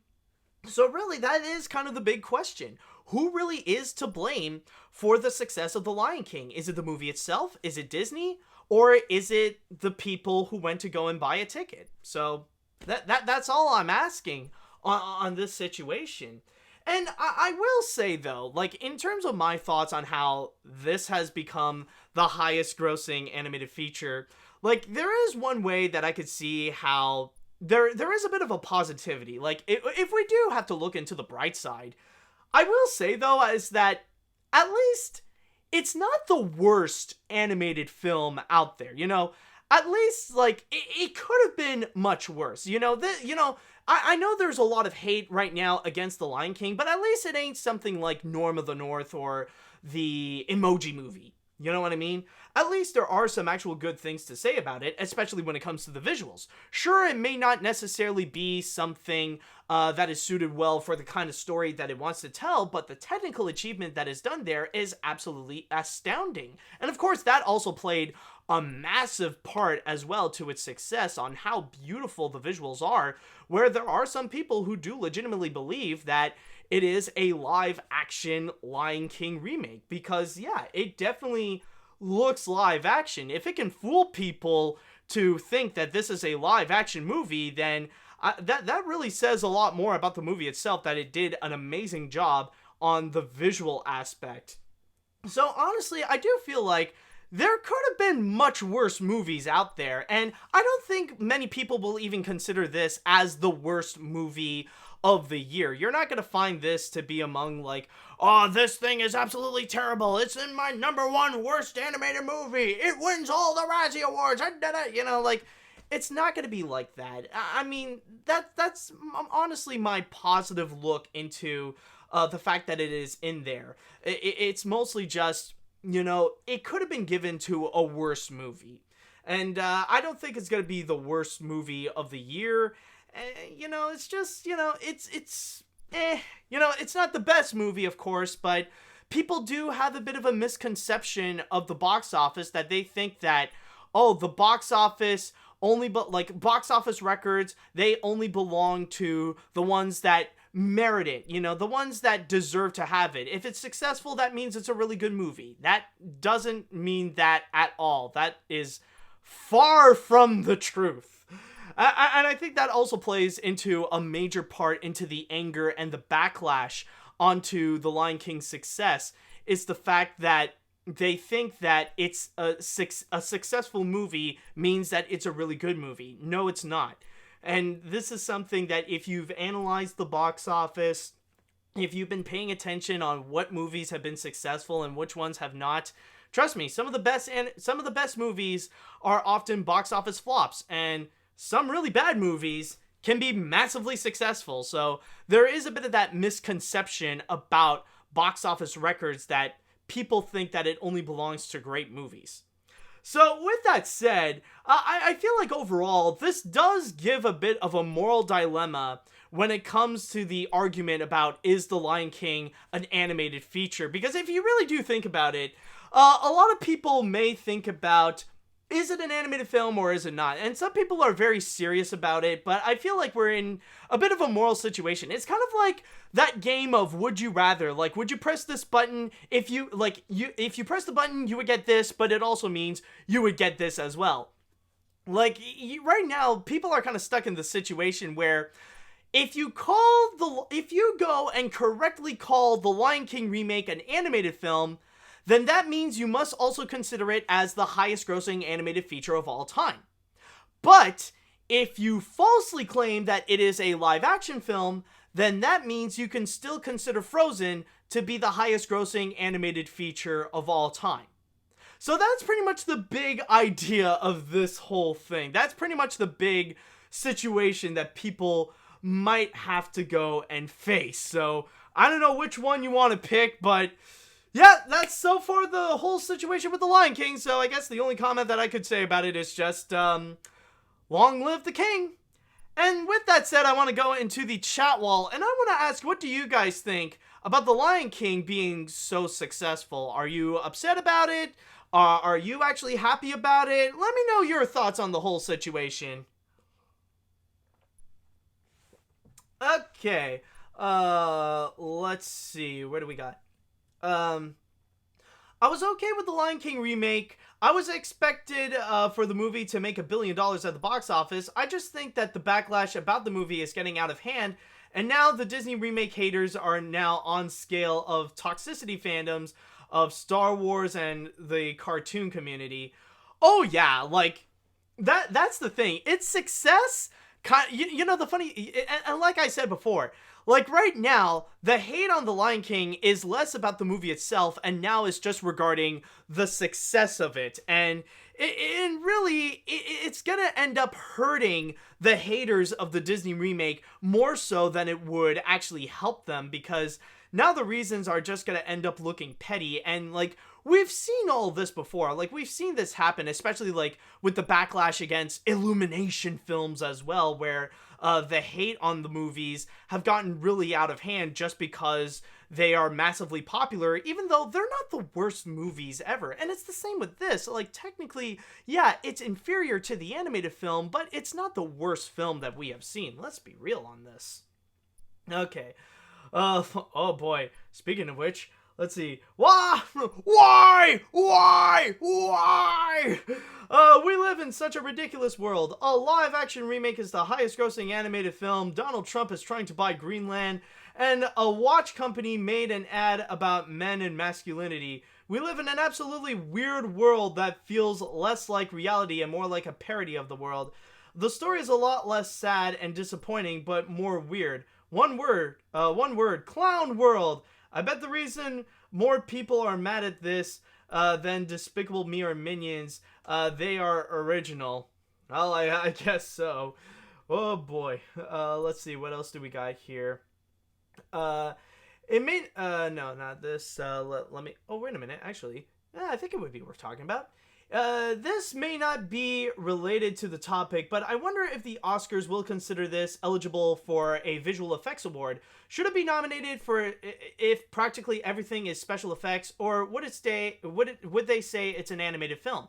So really, that is kind of the big question. Who really is to blame for the success of The Lion King? Is it the movie itself? Is it Disney? Or is it the people who went to go and buy a ticket? So that's all I'm asking on this situation. And I will say, though, like, in terms of my thoughts on how this has become the highest grossing animated feature, like, there is one way that I could see how there is a bit of a positivity. Like, if we do have to look into the bright side, I will say, though, is that at least it's not the worst animated film out there, you know? At least, like, it could have been much worse, you know? I know there's a lot of hate right now against The Lion King, but at least it ain't something like Norm of the North or the Emoji Movie. You know what I mean? At least there are some actual good things to say about it, especially when it comes to the visuals. Sure, it may not necessarily be something that is suited well for the kind of story that it wants to tell, but the technical achievement that is done there is absolutely astounding. And of course, that also played a massive part as well to its success on how beautiful the visuals are, where there are some people who do legitimately believe that it is a live action Lion King remake, because yeah, it definitely looks live action. If it can fool people to think that this is a live action movie, then that really says a lot more about the movie itself, that it did an amazing job on the visual aspect. So honestly, I do feel like there could have been much worse movies out there, and I don't think many people will even consider this as the worst movie of the year. You're not going to find this to be among like, oh, this thing is absolutely terrible, it's in my #1 worst animated movie, it wins all the Razzie Awards, you know, like, it's not going to be like that. I mean, that's honestly my positive look into the fact that it is in there. It's mostly just, you know, it could have been given to a worse movie. And I don't think it's going to be the worst movie of the year. You know, it's just, you know, it's you know, it's not the best movie, of course, but people do have a bit of a misconception of the box office, that they think that, oh, the box office only, but like box office records, they only belong to the ones that merit it, you know, the ones that deserve to have it. If it's successful, that means it's a really good movie. That doesn't mean that at all. That is far from the truth. And I think that also plays into a major part into the anger and the backlash onto The Lion King's success, is the fact that they think that it's a successful movie means that it's a really good movie. No, it's not. And this is something that if you've analyzed the box office, if you've been paying attention on what movies have been successful and which ones have not, trust me, some of the best movies are often box office flops, and some really bad movies can be massively successful. So there is a bit of that misconception about box office records that people think that it only belongs to great movies. So with that said, I feel like overall, this does give a bit of a moral dilemma when it comes to the argument about, is The Lion King an animated feature? Because if you really do think about it, a lot of people may think about, is it an animated film or is it not? And some people are very serious about it, but I feel like we're in a bit of a moral situation. It's kind of like that game of would you rather. Like, would you press this button? If you press the button, you would get this, but it also means you would get this as well. Like, right now, people are kind of stuck in the situation where if you go and correctly call the Lion King remake an animated film, then that means you must also consider it as the highest grossing animated feature of all time. But if you falsely claim that it is a live action film, then that means you can still consider Frozen to be the highest grossing animated feature of all time. So that's pretty much the big idea of this whole thing. That's pretty much the big situation that people might have to go and face. So I don't know which one you want to pick, but yeah, that's so far the whole situation with The Lion King. So I guess the only comment that I could say about it is just, long live the king. And with that said, I want to go into the chat wall, and I want to ask, what do you guys think about The Lion King being so successful? Are you upset about it? Are you actually happy about it? Let me know your thoughts on the whole situation. Okay, let's see, where do we got? I was okay with the Lion King remake. I was expected for the movie to make $1 billion at the box office. I just think that the backlash about the movie is getting out of hand, and now the Disney remake haters are now on scale of toxicity fandoms of Star Wars and the cartoon community. Oh yeah, like, that's the thing. Its success, you know, the funny, and like I said before, like right now, the hate on The Lion King is less about the movie itself, and now it's just regarding the success of it. And it's gonna end up hurting the haters of the Disney remake more so than it would actually help them, because now the reasons are just gonna end up looking petty. And like, we've seen all this before. Like, we've seen this happen, especially like with the backlash against Illumination films as well, where the hate on the movies have gotten really out of hand just because they are massively popular, even though they're not the worst movies ever. And it's the same with this. Like, technically, yeah, it's inferior to the animated film, but it's not the worst film that we have seen. Let's be real on this. Okay. Oh boy. Speaking of which, let's see. Why? We live in such a ridiculous world. A live-action remake is the highest-grossing animated film. Donald Trump is trying to buy Greenland, and a watch company made an ad about men and masculinity. We live in an absolutely weird world that feels less like reality and more like a parody of the world. The story is a lot less sad and disappointing, but more weird. One word, clown world. I bet the reason more people are mad at this than Despicable Me or Minions, they are original. Well, I guess so. Oh boy. Let's see, what else do we got here? It may, no, not this. Let me, oh, wait a minute, actually. I think it would be worth talking about. This may not be related to the topic, but I wonder if the Oscars will consider this eligible for a visual effects award. Should it be nominated for if practically everything is special effects, or would they say it's an animated film?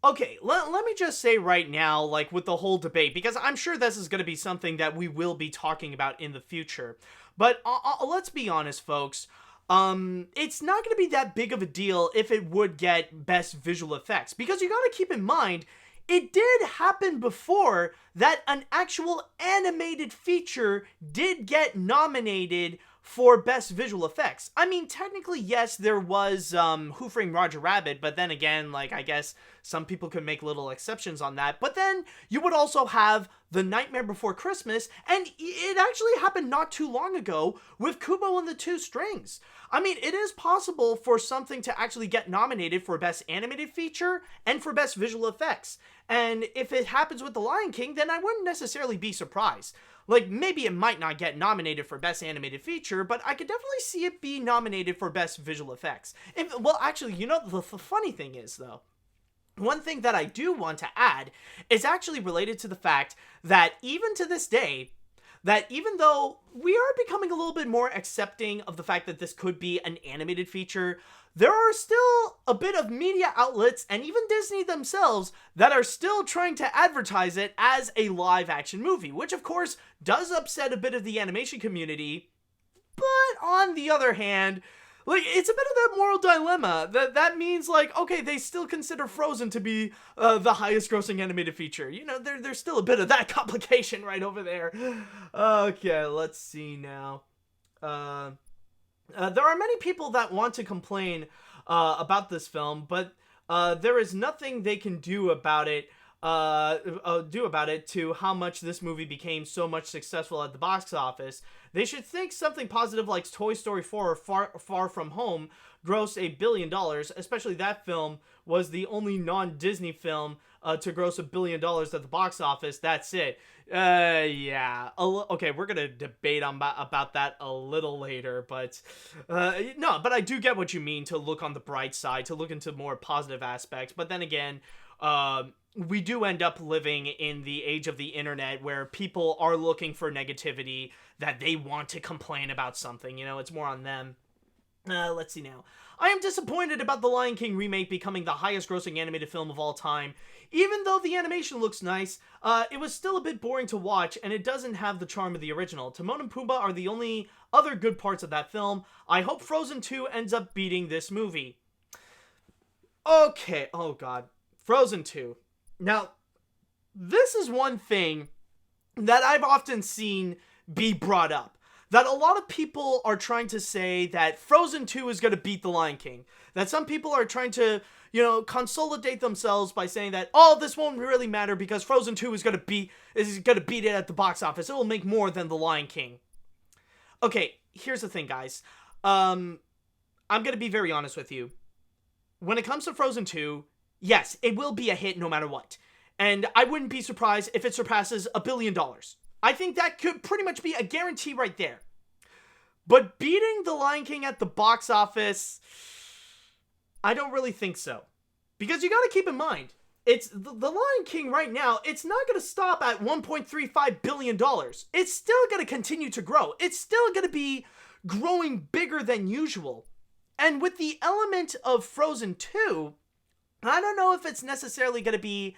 Okay, let me just say right now, like with the whole debate, because I'm sure this is going to be something that we will be talking about in the future. But let's be honest, folks. It's not going to be that big of a deal if it would get best visual effects, because you got to keep in mind, it did happen before that an actual animated feature did get nominated for Best Visual Effects. I mean, technically, yes, there was Who Framed Roger Rabbit, but then again, like, I guess some people could make little exceptions on that. But then you would also have The Nightmare Before Christmas, and it actually happened not too long ago with Kubo and the Two Strings. I mean, it is possible for something to actually get nominated for Best Animated Feature and for Best Visual Effects. And if it happens with The Lion King, then I wouldn't necessarily be surprised. Like, maybe it might not get nominated for Best Animated Feature, but I could definitely see it be nominated for Best Visual Effects. Well, actually, you know, the funny thing is, though, one thing that I do want to add is actually related to the fact that even to this day, that even though we are becoming a little bit more accepting of the fact that this could be an animated feature, there are still a bit of media outlets and even Disney themselves that are still trying to advertise it as a live action movie, which of course does upset a bit of the animation community. But on the other hand, like, it's a bit of that moral dilemma that means, like, okay, they still consider Frozen to be the highest grossing animated feature. You know, there's still a bit of that complication right over there. Okay, let's see now. There are many people that want to complain about this film, but there is nothing they can do about it. To how much this movie became so much successful at the box office. They should think something positive like Toy Story 4 or Far From Home grossed $1 billion, especially that film was the only non-Disney film to gross $1 billion at the box office. That's it. Yeah. Okay, we're gonna debate about that a little later, but no, but I do get what you mean to look on the bright side, to look into more positive aspects, but then again, we do end up living in the age of the internet where people are looking for negativity, that they want to complain about something, you know, it's more on them. Let's see now. I am disappointed about the Lion King remake becoming the highest grossing animated film of all time. Even though the animation looks nice, it was still a bit boring to watch, and it doesn't have the charm of the original. Timon and Pumbaa are the only other good parts of that film. I hope Frozen 2 ends up beating this movie. Okay, oh god. Frozen 2. Now, this is one thing that I've often seen be brought up. That a lot of people are trying to say that Frozen 2 is going to beat The Lion King. That some people are trying to, you know, consolidate themselves by saying that, oh, this won't really matter because Frozen 2 is going to beat it at the box office. It will make more than The Lion King. Okay, here's the thing, guys. I'm going to be very honest with you. When it comes to Frozen 2, yes, it will be a hit no matter what. And I wouldn't be surprised if it surpasses $1 billion. I think that could pretty much be a guarantee right there. But beating The Lion King at the box office, I don't really think so. Because you gotta keep in mind, it's the Lion King right now, it's not gonna stop at $1.35 billion. It's still gonna continue to grow. It's still gonna be growing bigger than usual. And with the element of Frozen 2, I don't know if it's necessarily gonna be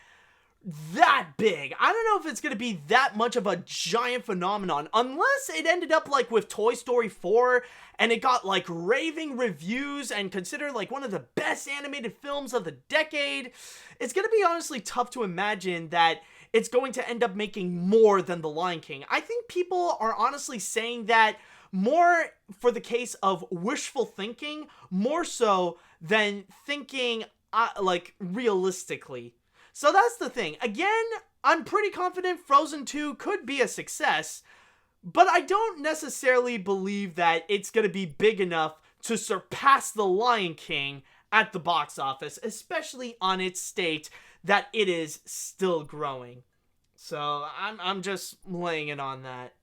that big. I don't know if it's going to be that much of a giant phenomenon, unless it ended up like with Toy Story 4 and it got like raving reviews and considered like one of the best animated films of the decade. It's going to be honestly tough to imagine that it's going to end up making more than The Lion King. I think people are honestly saying that more for the case of wishful thinking, more so than thinking like realistically. So that's the thing. Again, I'm pretty confident Frozen 2 could be a success, but I don't necessarily believe that it's going to be big enough to surpass The Lion King at the box office, especially on its state that it is still growing. So I'm just laying it on that.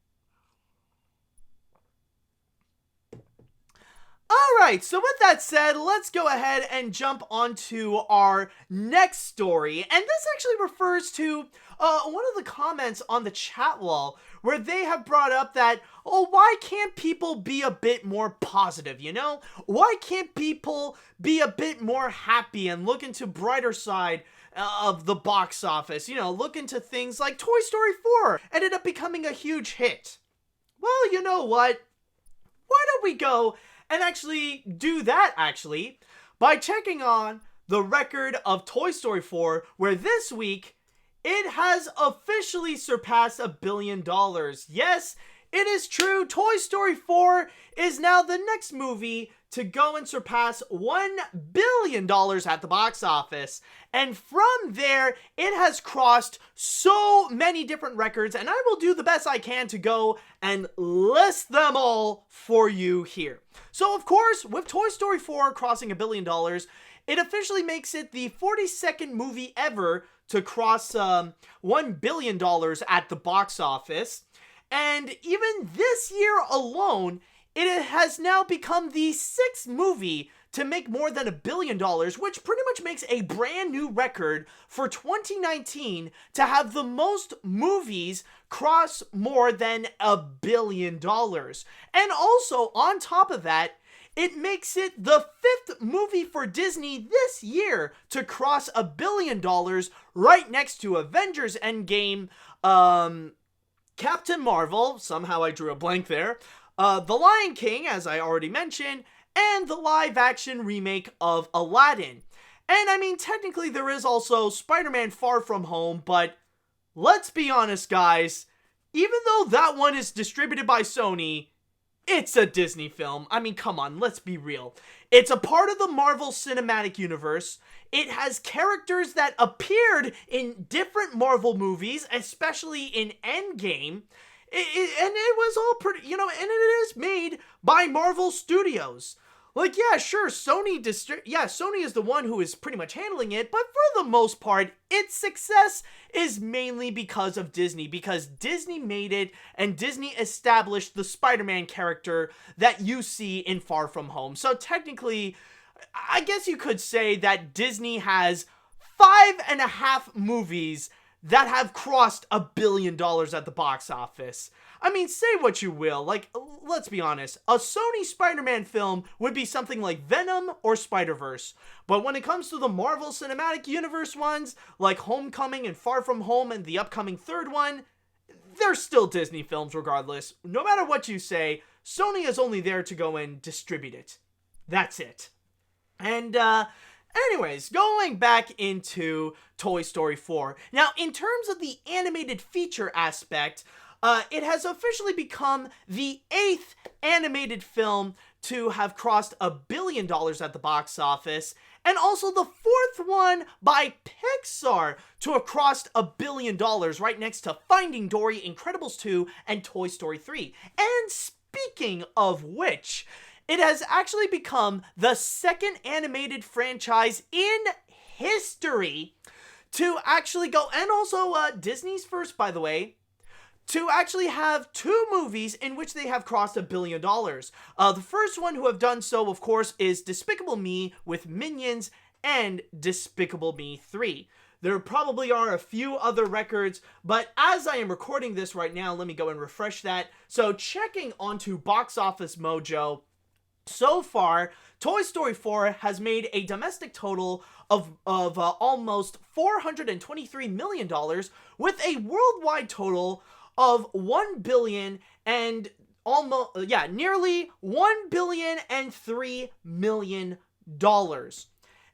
Alright, so with that said, let's go ahead and jump onto our next story. And this actually refers to one of the comments on the chat wall where they have brought up that, oh, why can't people be a bit more positive, you know? Why can't people be a bit more happy and look into brighter side of the box office? You know, look into things like Toy Story 4 ended up becoming a huge hit. Well, you know what? Why don't we go and actually do that, by checking on the record of Toy Story 4, where this week, it has officially surpassed $1 billion. Yes, it is true, Toy Story 4 is now the next movie to go and surpass $1 billion at the box office. And from there, it has crossed so many different records, and I will do the best I can to go and list them all for you here. So, of course, with Toy Story 4 crossing $1 billion, it officially makes it the 42nd movie ever to cross $1 billion at the box office. And even this year alone, it has now become the 6th movie to make more than $1 billion, which pretty much makes a brand new record for 2019 to have the most movies cross more than $1 billion. And also, on top of that, it makes it the 5th movie for Disney this year to cross $1 billion, right next to Avengers Endgame, Captain Marvel, somehow I drew a blank there, The Lion King, as I already mentioned, and the live-action remake of Aladdin. And I mean, technically there is also Spider-Man Far From Home, but let's be honest, guys, even though that one is distributed by Sony, it's a Disney film. I mean, come on, let's be real. It's a part of the Marvel Cinematic Universe. It has characters that appeared in different Marvel movies, especially in Endgame. And it was all pretty, and it is made by Marvel Studios. Like, yeah, sure, Sony is the one who is pretty much handling it, but for the most part, its success is mainly because of Disney, because Disney made it, and Disney established the Spider-Man character that you see in Far From Home. So technically, I guess you could say that Disney has 5.5 movies that have crossed $1 billion at the box office. I mean, say what you will, like, let's be honest, a Sony Spider-Man film would be something like Venom or Spider-Verse, but when it comes to the Marvel Cinematic Universe ones, like Homecoming and Far From Home and the upcoming third one, they're still Disney films regardless. No matter what you say, Sony is only there to go and distribute it. That's it. And, anyways, going back into Toy Story 4. Now, in terms of the animated feature aspect, it has officially become the 8th animated film to have crossed $1 billion at the box office, and also the 4th one by Pixar to have crossed $1 billion, right next to Finding Dory, Incredibles 2, and Toy Story 3. And speaking of which, it has actually become the 2nd animated franchise in history to actually go, and also Disney's first, by the way, to actually have 2 movies in which they have crossed $1 billion. The first one who have done so, of course, is Despicable Me with Minions and Despicable Me 3. There probably are a few other records, but as I am recording this right now, let me go and refresh that. So checking onto Box Office Mojo, so far, Toy Story 4 has made a domestic total of almost $423 million, with a worldwide total of nearly $1,003 million.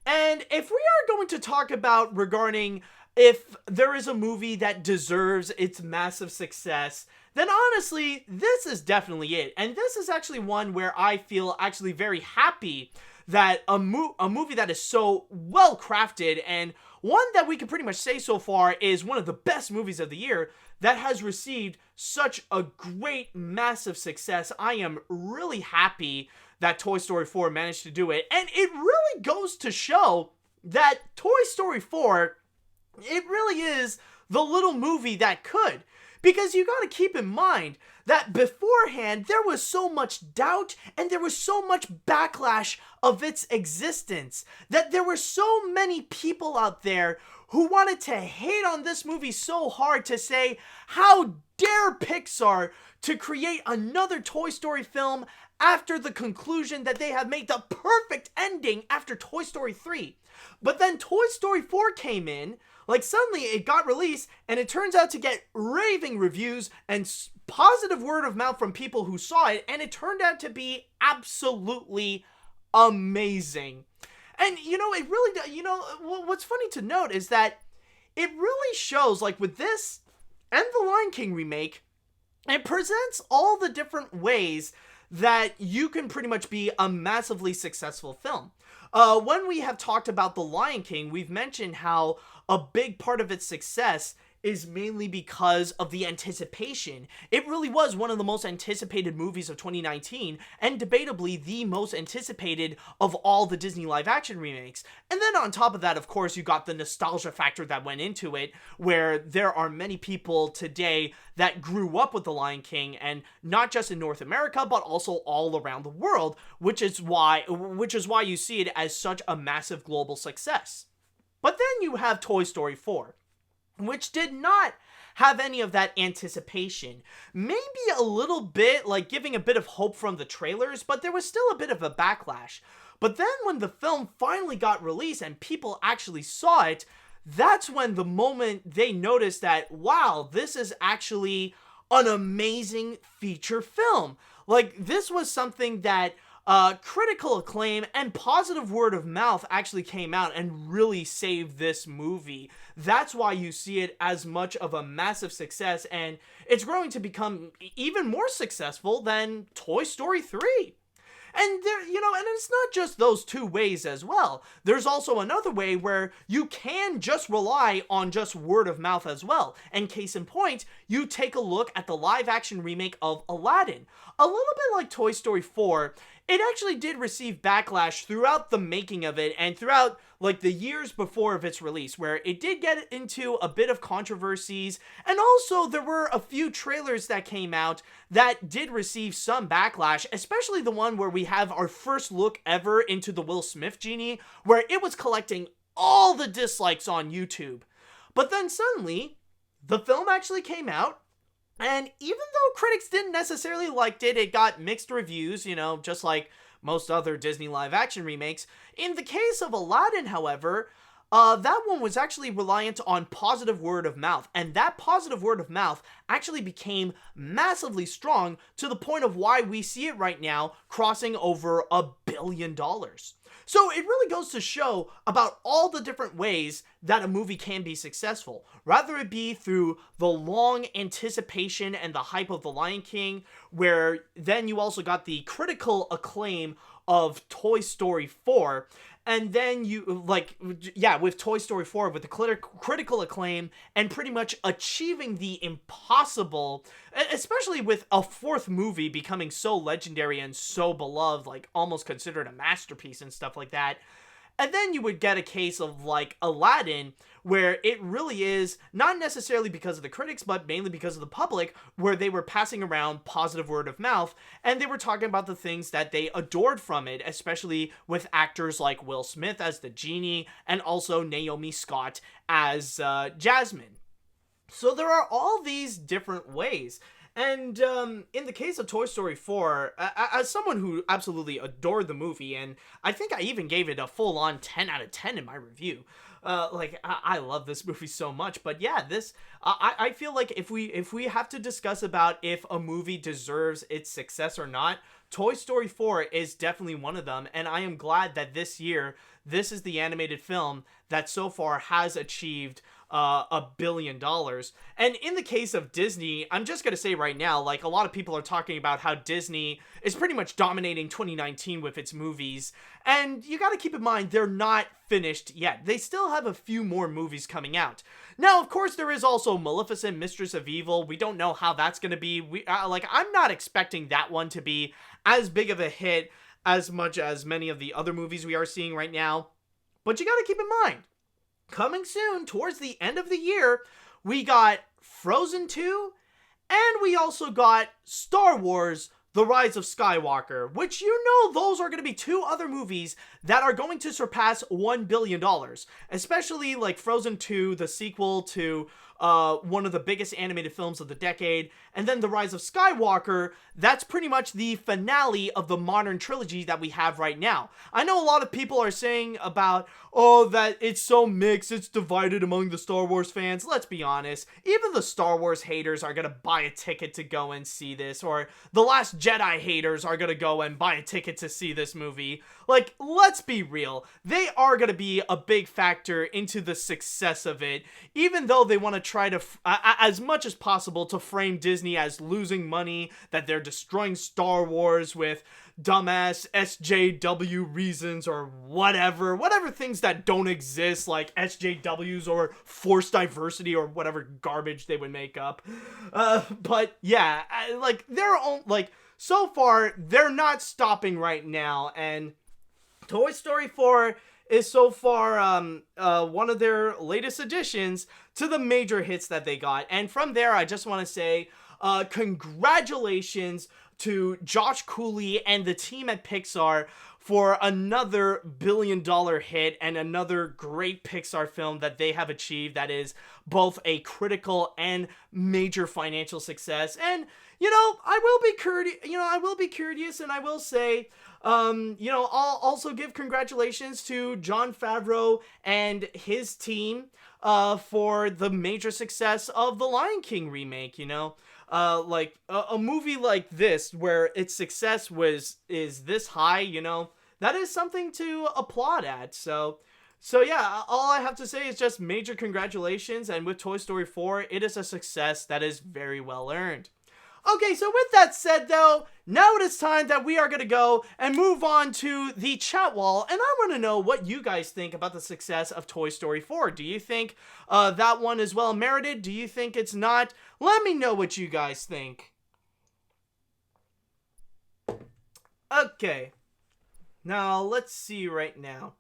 And if we are going to talk about regarding if there is a movie that deserves its massive success, then honestly, this is definitely it. And this is actually one where I feel actually very happy that a movie that is so well crafted, and one that we can pretty much say so far is one of the best movies of the year, that has received such a great, massive success. I am really happy that Toy Story 4 managed to do it. And it really goes to show that Toy Story 4, it really is the little movie that could. Because you gotta keep in mind that beforehand, there was so much doubt and there was so much backlash of its existence, that there were so many people out there who wanted to hate on this movie so hard, to say, how dare Pixar to create another Toy Story film after the conclusion that they have made the perfect ending after Toy Story 3. But then Toy Story 4 came in, like suddenly it got released, and it turns out to get raving reviews and positive word of mouth from people who saw it, and it turned out to be absolutely amazing. And, it really, what's funny to note is that it really shows, like with this and the Lion King remake, It presents all the different ways that you can pretty much be a massively successful film. When we have talked about The Lion King, we've mentioned how a big part of its success is mainly because of the anticipation. It really was one of the most anticipated movies of 2019, and debatably the most anticipated of all the Disney live action remakes. And then on top of that, of course, you got the nostalgia factor that went into it, where there are many people today that grew up with The Lion King, and not just in North America, but also all around the world, which is why you see it as such a massive global success. But then you have Toy Story 4, which did not have any of that anticipation. Maybe a little bit, like giving a bit of hope from the trailers, but there was still a bit of a backlash. But then when the film finally got released and people actually saw it, that's when the moment they noticed that, wow, this is actually an amazing feature film. Like, this was something that critical acclaim and positive word of mouth actually came out and really saved this movie. That's why you see it as much of a massive success, and it's growing to become even more successful than Toy Story 3. And there, and it's not just those two ways as well. There's also another way where you can just rely on just word of mouth as well. And case in point, you take a look at the live action remake of Aladdin. A little bit like Toy Story 4, it actually did receive backlash throughout the making of it and throughout like the years before of its release, where it did get into a bit of controversies, and also there were a few trailers that came out that did receive some backlash, especially the one where we have our first look ever into the Will Smith genie, where it was collecting all the dislikes on YouTube. But then suddenly, the film actually came out, and even though critics didn't necessarily like it, it got mixed reviews, just like most other Disney live-action remakes. In the case of Aladdin, however, that one was actually reliant on positive word of mouth, and that positive word of mouth actually became massively strong to the point of why we see it right now crossing over $1 billion. So it really goes to show about all the different ways that a movie can be successful, rather it be through the long anticipation and the hype of The Lion King, where then you also got the critical acclaim of Toy Story 4, and then with Toy Story 4, with the critical acclaim and pretty much achieving the impossible, especially with a fourth movie becoming so legendary and so beloved, like almost considered a masterpiece and stuff like that. And then you would get a case of like Aladdin, where it really is not necessarily because of the critics, but mainly because of the public, where they were passing around positive word of mouth, and they were talking about the things that they adored from it, especially with actors like Will Smith as the genie, and also Naomi Scott as Jasmine. So there are all these different ways. And in the case of Toy Story 4, as someone who absolutely adored the movie, and I think I even gave it a full-on 10 out of 10 in my review. I love this movie so much. But yeah, I feel like if we have to discuss about if a movie deserves its success or not, Toy Story 4 is definitely one of them. And I am glad that this year, this is the animated film that so far has achieved $1 billion. And in the case of Disney, I'm just gonna say right now, like, a lot of people are talking about how Disney is pretty much dominating 2019 with its movies, and you gotta keep in mind they're not finished yet. They still have a few more movies coming out. Now, of course, there is also Maleficent, Mistress of Evil. We don't know how that's gonna be. I'm not expecting that one to be as big of a hit as much as many of the other movies we are seeing right now. But you gotta keep in mind, coming soon, towards the end of the year, we got Frozen 2, and we also got Star Wars: The Rise of Skywalker, which those are going to be two other movies that are going to surpass $1 billion, especially like Frozen 2, the sequel to one of the biggest animated films of the decade, and then The Rise of Skywalker, that's pretty much the finale of the modern trilogy that we have right now. I know a lot of people are saying about, that it's so mixed, it's divided among the Star Wars fans. Let's be honest, even the Star Wars haters are gonna buy a ticket to go and see this, or the Last Jedi haters are gonna go and buy a ticket to see this movie. Like, let's be real, they are gonna be a big factor into the success of it, even though they want to try to, as much as possible, to frame Disney as losing money, that they're destroying Star Wars with dumbass SJW reasons or whatever things that don't exist, like SJWs or forced diversity or whatever garbage they would make up. But yeah, so far, they're not stopping right now, and Toy Story 4 is so far one of their latest additions to the major hits that they got. And from there, I just want to say congratulations to Josh Cooley and the team at Pixar for another billion-dollar hit and another great Pixar film that they have achieved that is both a critical and major financial success. And, I will be courteous and I will say, I'll also give congratulations to Jon Favreau and his team for the major success of the Lion King remake, a movie like this where its success is this high, that is something to applaud at. So yeah, all I have to say is just major congratulations, and with Toy Story 4, it is a success that is very well earned. Okay, so with that said, though, now it is time that we are going to go and move on to the chat wall, and I want to know what you guys think about the success of Toy Story 4. Do you think that one is well merited? Do you think it's not? Let me know what you guys think. Okay, now let's see right now.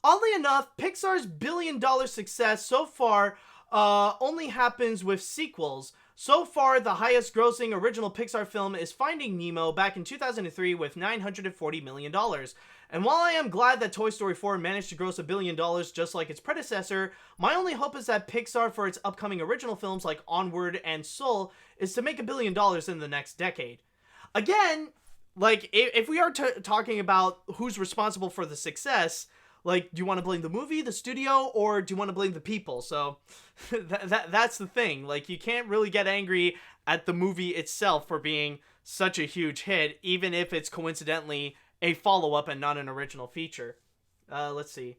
Oddly enough, Pixar's billion-dollar success so far only happens with sequels. So far, the highest grossing original Pixar film is Finding Nemo back in 2003 with $940 million. And while I am glad that Toy Story 4 managed to gross $1 billion just like its predecessor, my only hope is that Pixar for its upcoming original films like Onward and Soul is to make $1 billion in the next decade. Again, if we are talking about who's responsible for the success, do you want to blame the movie, the studio, or do you want to blame the people? So that's the thing. You can't really get angry at the movie itself for being such a huge hit, even if it's coincidentally a follow-up and not an original feature. Let's see.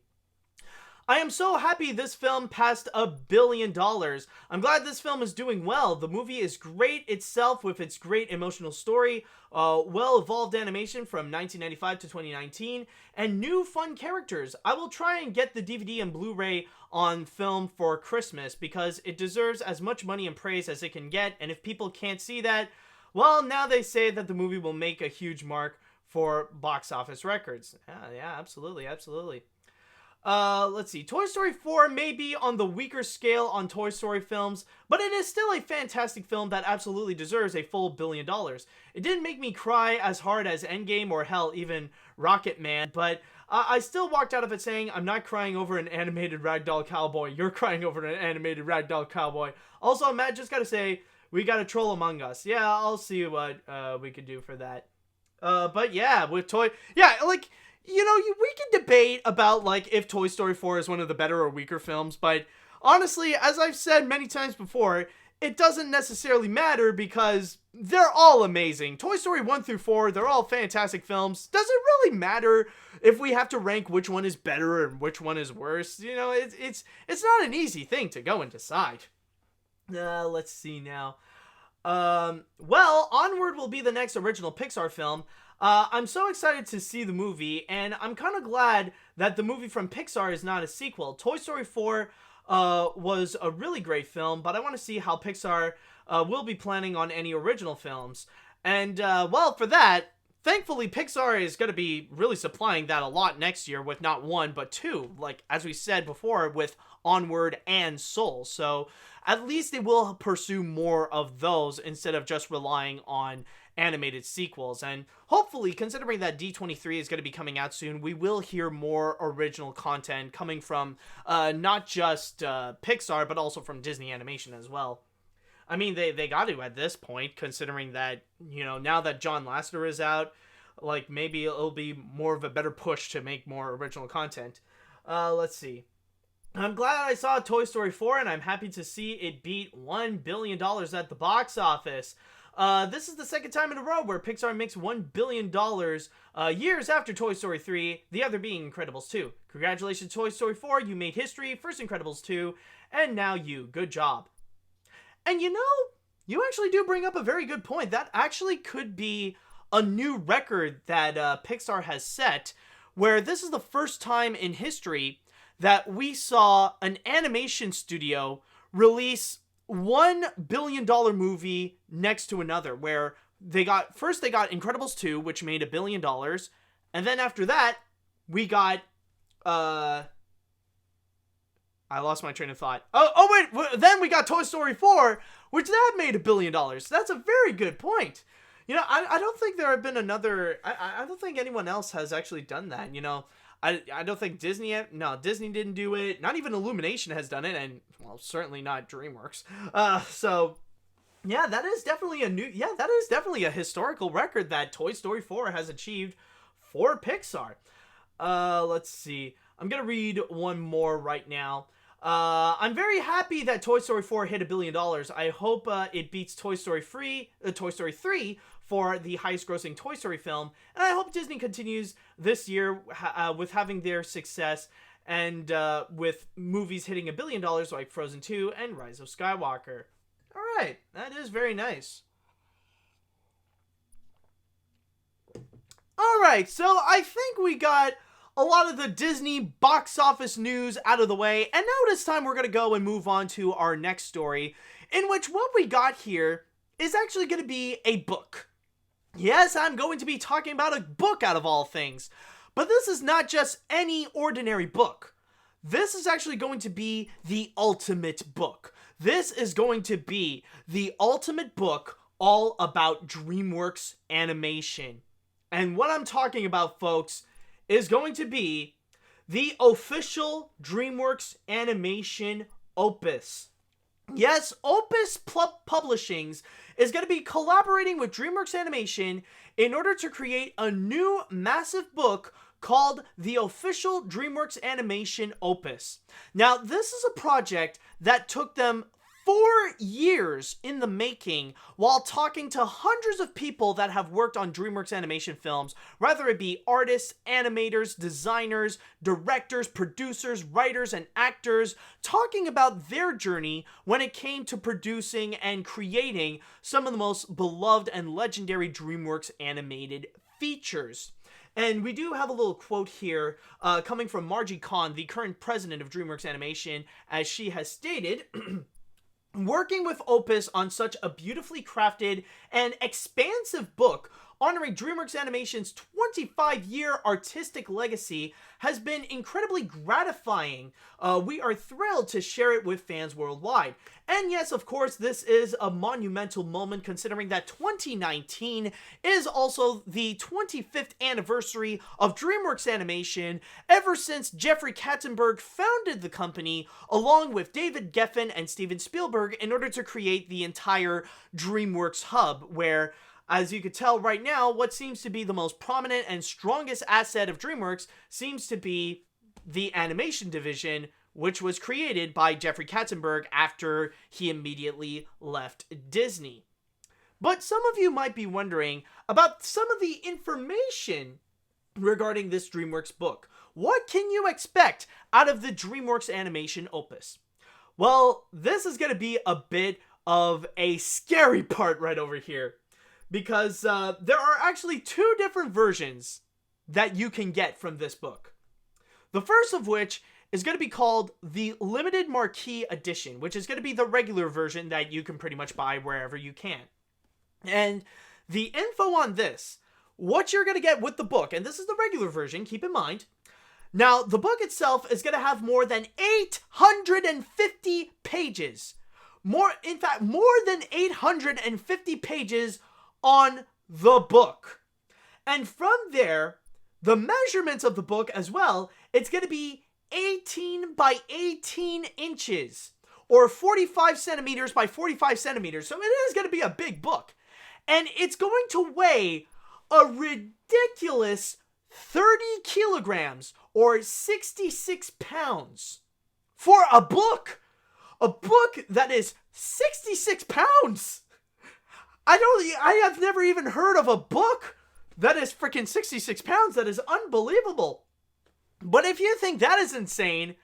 I am so happy this film passed $1 billion. I'm glad this film is doing well. The movie is great itself with its great emotional story, well-evolved animation from 1995 to 2019, and new fun characters. I will try and get the DVD and Blu-ray on film for Christmas because it deserves as much money and praise as it can get, and if people can't see that, well, now they say that the movie will make a huge mark for box office records. Yeah, absolutely. Let's see. Toy Story 4 may be on the weaker scale on Toy Story films, but it is still a fantastic film that absolutely deserves a full $1 billion. It didn't make me cry as hard as Endgame or hell, even Rocket Man, but I still walked out of it saying, I'm not crying over an animated ragdoll cowboy. You're crying over an animated ragdoll cowboy. Also, Matt, just gotta say, we got a troll among us. Yeah, I'll see what we could do for that. But yeah, with Toy... Yeah, we can debate about, if Toy Story 4 is one of the better or weaker films, but honestly, as I've said many times before, it doesn't necessarily matter because they're all amazing. Toy Story 1 through 4, they're all fantastic films. Does it really matter if we have to rank which one is better and which one is worse? It's not an easy thing to go and decide. Let's see now. Onward will be the next original Pixar film. I'm so excited to see the movie, and I'm kind of glad that the movie from Pixar is not a sequel. Toy Story 4 was a really great film, but I want to see how Pixar will be planning on any original films. And, for that, thankfully Pixar is going to be really supplying that a lot next year with not one, but two, as we said before, with Onward and Soul. So at least they will pursue more of those instead of just relying on animated sequels. And hopefully, considering that D23 is going to be coming out soon, we will hear more original content coming from not just Pixar, but also from Disney Animation as well. I mean, they got to at this point, considering that, now that John Lasseter is out, maybe it'll be more of a better push to make more original content. Let's see. I'm glad I saw Toy Story 4, and I'm happy to see it beat $1 billion at the box office. This is the second time in a row where Pixar makes $1 billion years after Toy Story 3, the other being Incredibles 2. Congratulations, Toy Story 4, you made history, first Incredibles 2, and now you. Good job. And you know, you actually do bring up a very good point. That actually could be a new record that Pixar has set, where this is the first time in history that we saw an animation studio release $1 billion movie next to another, where they got Incredibles 2, which made $1 billion, and then after that, we got, I lost my train of thought. Then we got Toy Story 4, which that made $1 billion. That's a very good point. You know, I don't think there have been another, I don't think anyone else has actually done that, you know. I don't think Disney didn't do it. Not even Illumination has done it, and, well, certainly not DreamWorks. So, yeah, that is definitely a historical record that Toy Story 4 has achieved for Pixar. Let's see. I'm gonna read one more right now. I'm very happy that Toy Story 4 hit $1 billion. I hope it beats Toy Story 3 for the highest grossing Toy Story film. And I hope Disney continues this year with having their success and with movies hitting $1 billion like Frozen 2 and Rise of Skywalker. All right, that is very nice. All right, so I think we got a lot of the Disney box office news out of the way, and now it is time we're going to go and move on to our next story, in which what we got here is actually going to be a book. Yes, I'm going to be talking about a book out of all things, but this is not just any ordinary book. This is actually going to be the ultimate book. This is going to be the ultimate book all about DreamWorks Animation. And what I'm talking about, folks, is going to be the official DreamWorks Animation Opus. Yes, Opus Publishing is going to be collaborating with DreamWorks Animation in order to create a new massive book called the official DreamWorks Animation Opus. Now, this is a project that took them 4 years in the making while talking to hundreds of people that have worked on DreamWorks animation films, whether it be artists, animators, designers, directors, producers, writers, and actors, talking about their journey when it came to producing and creating some of the most beloved and legendary DreamWorks animated features. And we do have a little quote here coming from Margie Kahn, the current president of DreamWorks Animation, as she has stated, working with Opus on such a beautifully crafted and expansive book honoring DreamWorks Animation's 25-year artistic legacy has been incredibly gratifying. We are thrilled to share it with fans worldwide. And yes, of course, this is a monumental moment considering that 2019 is also the 25th anniversary of DreamWorks Animation ever since Jeffrey Katzenberg founded the company along with David Geffen and Steven Spielberg in order to create the entire DreamWorks hub, where, as you could tell right now, what seems to be the most prominent and strongest asset of DreamWorks seems to be the animation division, which was created by Jeffrey Katzenberg after he immediately left Disney. But some of you might be wondering about some of the information regarding this DreamWorks book. What can you expect out of the DreamWorks Animation Opus? Well, this is going to be a bit of a scary part right over here, because there are actually 2 different versions that you can get from this book. The first of which is going to be called the Limited Marquee Edition, which is going to be the regular version that you can pretty much buy wherever you can. And the info on this, what you're going to get with the book, and this is the regular version, keep in mind. Now, the book itself is going to have more than 850 pages. More than 850 pages on the book. And from there, the measurements of the book as well, it's going to be 18 by 18 inches, or 45 centimeters by 45 centimeters. So it is going to be a big book. And it's going to weigh a ridiculous 30 kilograms, or 66 pounds, for a book. A book that is 66 pounds. I have never even heard of a book that is freaking 66 pounds. That is unbelievable. But if you think that is insane,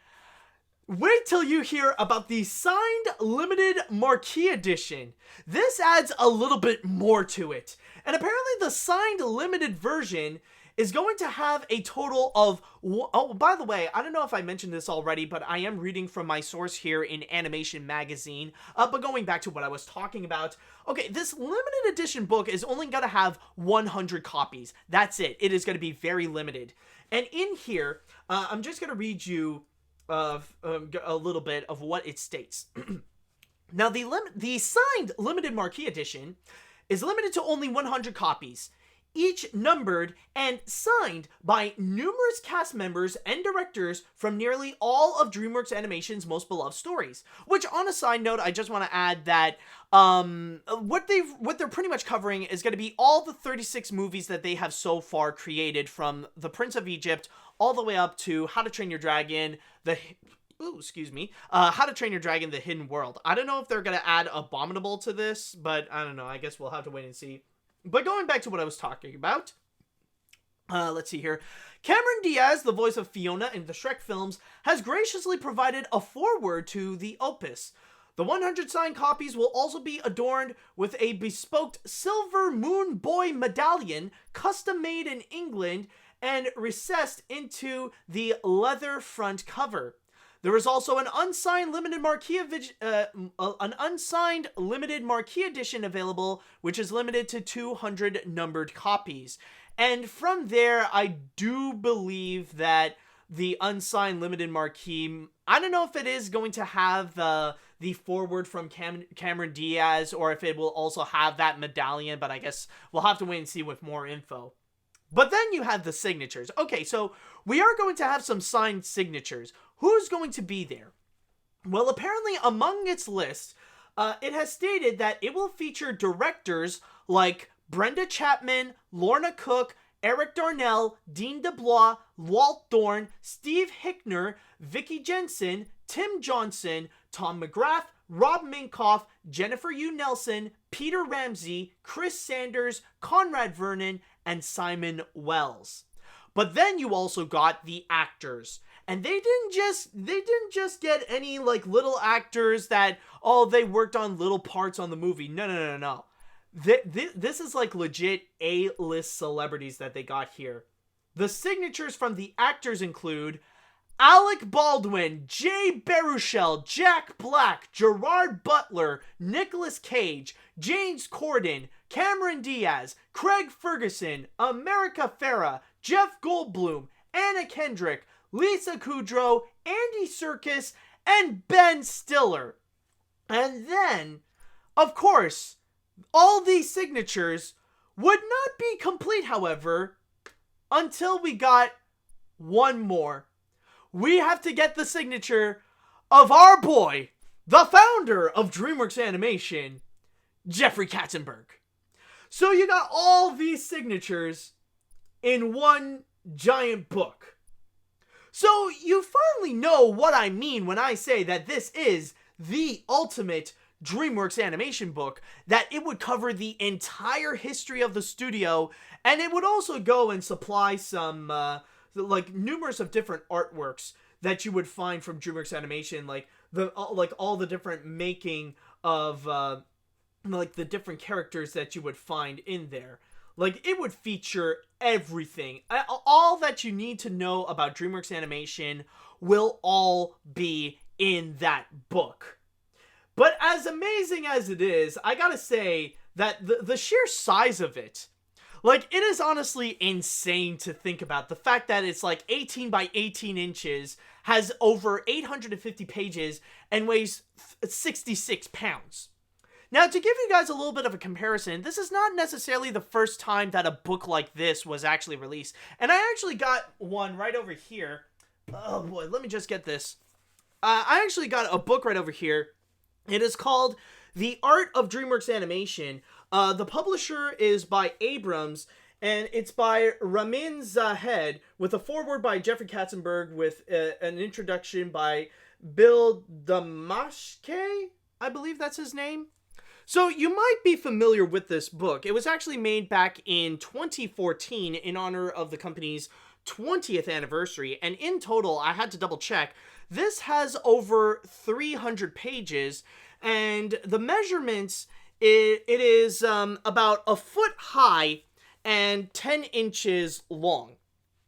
Wait till you hear about the signed limited marquee edition. This adds a little bit more to it. And apparently the signed limited version is going to have a total of... Oh, by the way, I don't know if I mentioned this already, but I am reading from my source here in Animation Magazine. But going back to what I was talking about, okay, this limited edition book is only going to have 100 copies. That's it. It is going to be very limited. And in here, I'm just going to read you a little bit of what it states. Now, the signed limited marquee edition is limited to only 100 copies, each numbered and signed by numerous cast members and directors from nearly all of DreamWorks Animation's most beloved stories. Which, on a side note, I just want to add that what they're pretty much covering is going to be all the 36 movies that they have so far created, from The Prince of Egypt all the way up to How to Train Your Dragon, How to Train Your Dragon, The Hidden World. I don't know if they're going to add Abominable to this, but I don't know. I guess we'll have to wait and see. But going back to what I was talking about, let's see here. Cameron Diaz, the voice of Fiona in the Shrek films, has graciously provided a foreword to the opus. The 100 signed copies will also be adorned with a bespoke silver Moon Boy medallion, custom made in England and recessed into the leather front cover. There is also an unsigned limited marquee edition available, which is limited to 200 numbered copies. And from there, I do believe that the unsigned limited marquee, I don't know if it is going to have the foreword from Cameron Diaz, or if it will also have that medallion, but I guess we'll have to wait and see with more info. But then you have the signatures. Okay, so we are going to have some signed signatures. Who's going to be there? Well, apparently among its list, it has stated that it will feature directors like Brenda Chapman, Lorna Cook, Eric Darnell, Dean DeBlois, Walt Thorne, Steve Hickner, Vicky Jensen, Tim Johnson, Tom McGrath, Rob Minkoff, Jennifer Yu Nelson, Peter Ramsey, Chris Sanders, Conrad Vernon, and Simon Wells. But then you also got the actors. And they didn't just get any like little actors that, oh, they worked on little parts on the movie. No. This is like legit A-list celebrities that they got here. The signatures from the actors include Alec Baldwin, Jay Baruchel, Jack Black, Gerard Butler, Nicolas Cage, James Corden, Cameron Diaz, Craig Ferguson, America Ferrera, Jeff Goldblum, Anna Kendrick, Lisa Kudrow, Andy Serkis, and Ben Stiller. And then, of course, all these signatures would not be complete, however, until we got one more. We have to get the signature of our boy, the founder of DreamWorks Animation, Jeffrey Katzenberg. So you got all these signatures in one giant book. So you finally know what I mean when I say that this is the ultimate DreamWorks animation book, that it would cover the entire history of the studio, and it would also go and supply some like numerous of different artworks that you would find from DreamWorks Animation, like all the different making of like the different characters that you would find in there. Like, it would feature everything. All that you need to know about DreamWorks Animation will all be in that book. But as amazing as it is, I gotta say that the sheer size of it, like, it is honestly insane to think about. The fact that it's like 18 by 18 inches, has over 850 pages, and weighs 66 pounds. Now, to give you guys a little bit of a comparison, this is not necessarily the first time that a book like this was actually released. And I actually got one right over here. Oh boy, let me just get this. I actually got a book right over here. It is called The Art of DreamWorks Animation. The publisher is by Abrams, and it's by Ramin Zahed, with a foreword by Jeffrey Katzenberg, with an introduction by Bill Damashke, I believe that's his name. So you might be familiar with this book. It was actually made back in 2014 in honor of the company's 20th anniversary, and in total, I had to double check, this has over 300 pages, and the measurements, it is about a foot high and 10 inches long.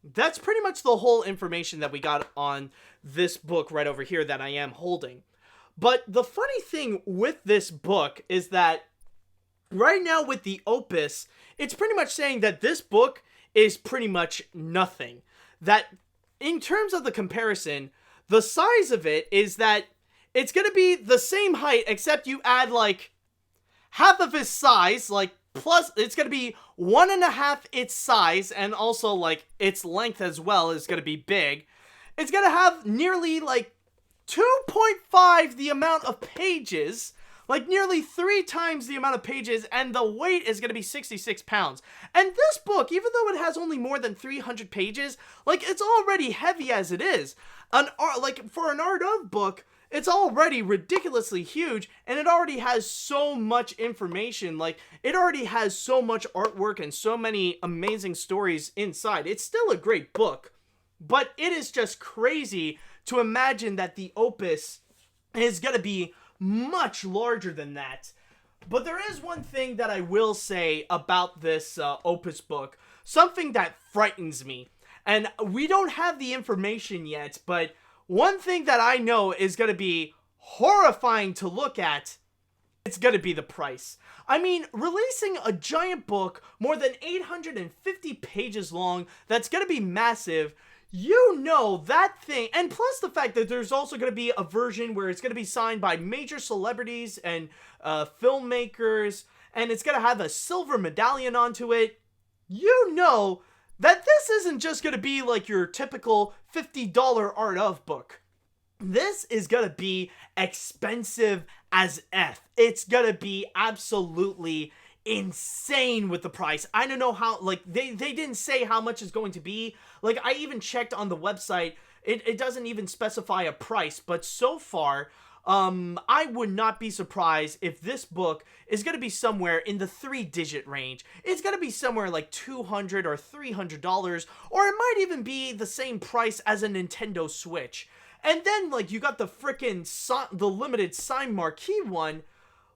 That's pretty much the whole information that we got on this book right over here that I am holding. But the funny thing with this book is that right now with the Opus, it's pretty much saying that this book is pretty much nothing. That in terms of the comparison, the size of it is that it's going to be the same height, except you add like half of its size, like plus it's going to be 1.5 its size, and also like its length as well is going to be big. It's going to have nearly like 2.5 the amount of pages, like nearly 3 times the amount of pages, and the weight is going to be 66 pounds. And this book, even though it has only more than 300 pages, like it's already heavy as it is. Like for an art of book, it's already ridiculously huge, and it already has so much information. Like it already has so much artwork and so many amazing stories inside. It's still a great book, but it is just crazy to imagine that the Opus is going to be much larger than that. But there is one thing that I will say about this Opus book, something that frightens me. And we don't have the information yet, but one thing that I know is going to be horrifying to look at, it's going to be the price. I mean, releasing a giant book more than 850 pages long that's going to be massive, you know that thing, and plus the fact that there's also going to be a version where it's going to be signed by major celebrities and filmmakers, and it's going to have a silver medallion onto it, you know that this isn't just going to be like your typical $50 art of book. This is going to be expensive as F. It's going to be absolutely insane with the price. I don't know how, like, they didn't say how much it's going to be. Like, I even checked on the website. It doesn't even specify a price, but so far, I would not be surprised if this book is going to be somewhere in the 3-digit range. It's going to be somewhere like $200 or $300, or it might even be the same price as a Nintendo Switch. And then, like, you got the frickin' the limited sign marquee one.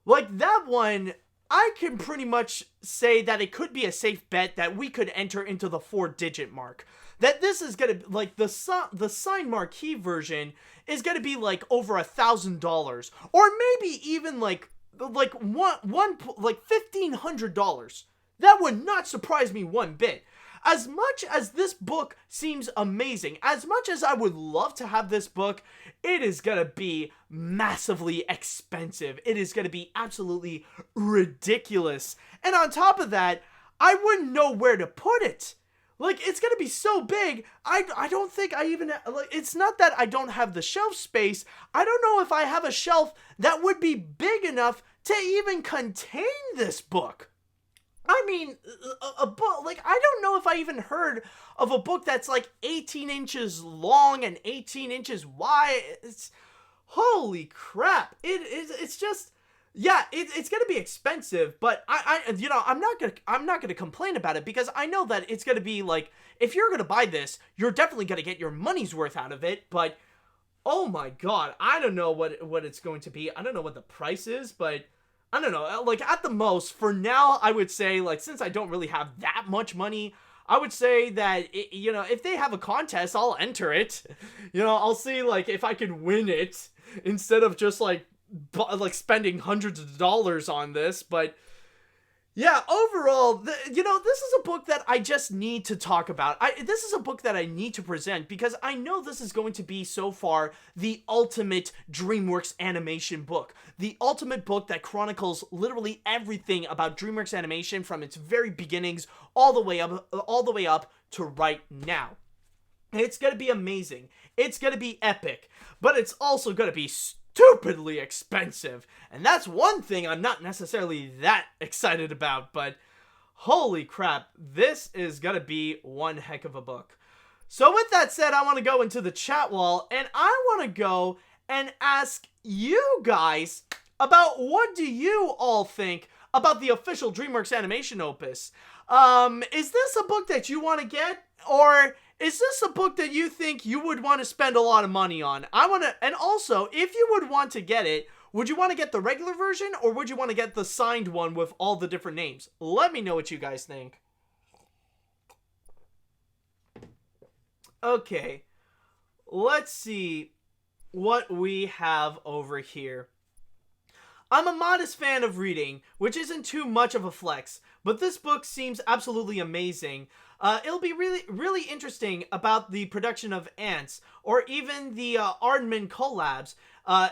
Like, that one, I can pretty much say that it could be a safe bet that we could enter into the 4-digit mark. That this is gonna, like, the sign marquee version is gonna be like over $1,000, or maybe even like $1,500. That would not surprise me one bit. As much as this book seems amazing, as much as I would love to have this book, it is gonna be massively expensive. It is gonna be absolutely ridiculous. And on top of that, I wouldn't know where to put it. Like, it's gonna be so big, I don't think I even, like, it's not that I don't have the shelf space, I don't know if I have a shelf that would be big enough to even contain this book. I mean, a book, like, I don't know if I even heard of a book that's like 18 inches long and 18 inches wide. It's, holy crap. It's just, yeah, it's gonna be expensive, but you know, I'm not gonna complain about it, because I know that it's gonna be like, if you're gonna buy this, you're definitely gonna get your money's worth out of it. But oh my god, I don't know what it's going to be. I don't know what the price is, but I don't know, like, at the most, for now, I would say, like, since I don't really have that much money, I would say that, you know, if they have a contest, I'll enter it. You know, I'll see, like, if I can win it, instead of just, like spending hundreds of dollars on this. But yeah, overall, you know, this is a book that I just need to talk about. This is a book that I need to present, because I know this is going to be, so far, the ultimate DreamWorks animation book. The ultimate book that chronicles literally everything about DreamWorks animation from its very beginnings all the way up to right now. It's going to be amazing. It's going to be epic, but it's also going to be stupidly expensive, and that's one thing I'm not necessarily that excited about. But holy crap, this is gonna be one heck of a book. So with that said, I want to go into the chat wall, and I want to go and ask you guys about, what do you all think about the official DreamWorks Animation Opus? Is this a book that you want to get, or is this a book that you think you would want to spend a lot of money on? And also, if you would want to get it, would you want to get the regular version or would you want to get the signed one with all the different names? Let me know what you guys think. Okay, let's see what we have over here. I'm a modest fan of reading, which isn't too much of a flex, but this book seems absolutely amazing. It'll be really interesting about the production of Ants, or even the Aardman collabs.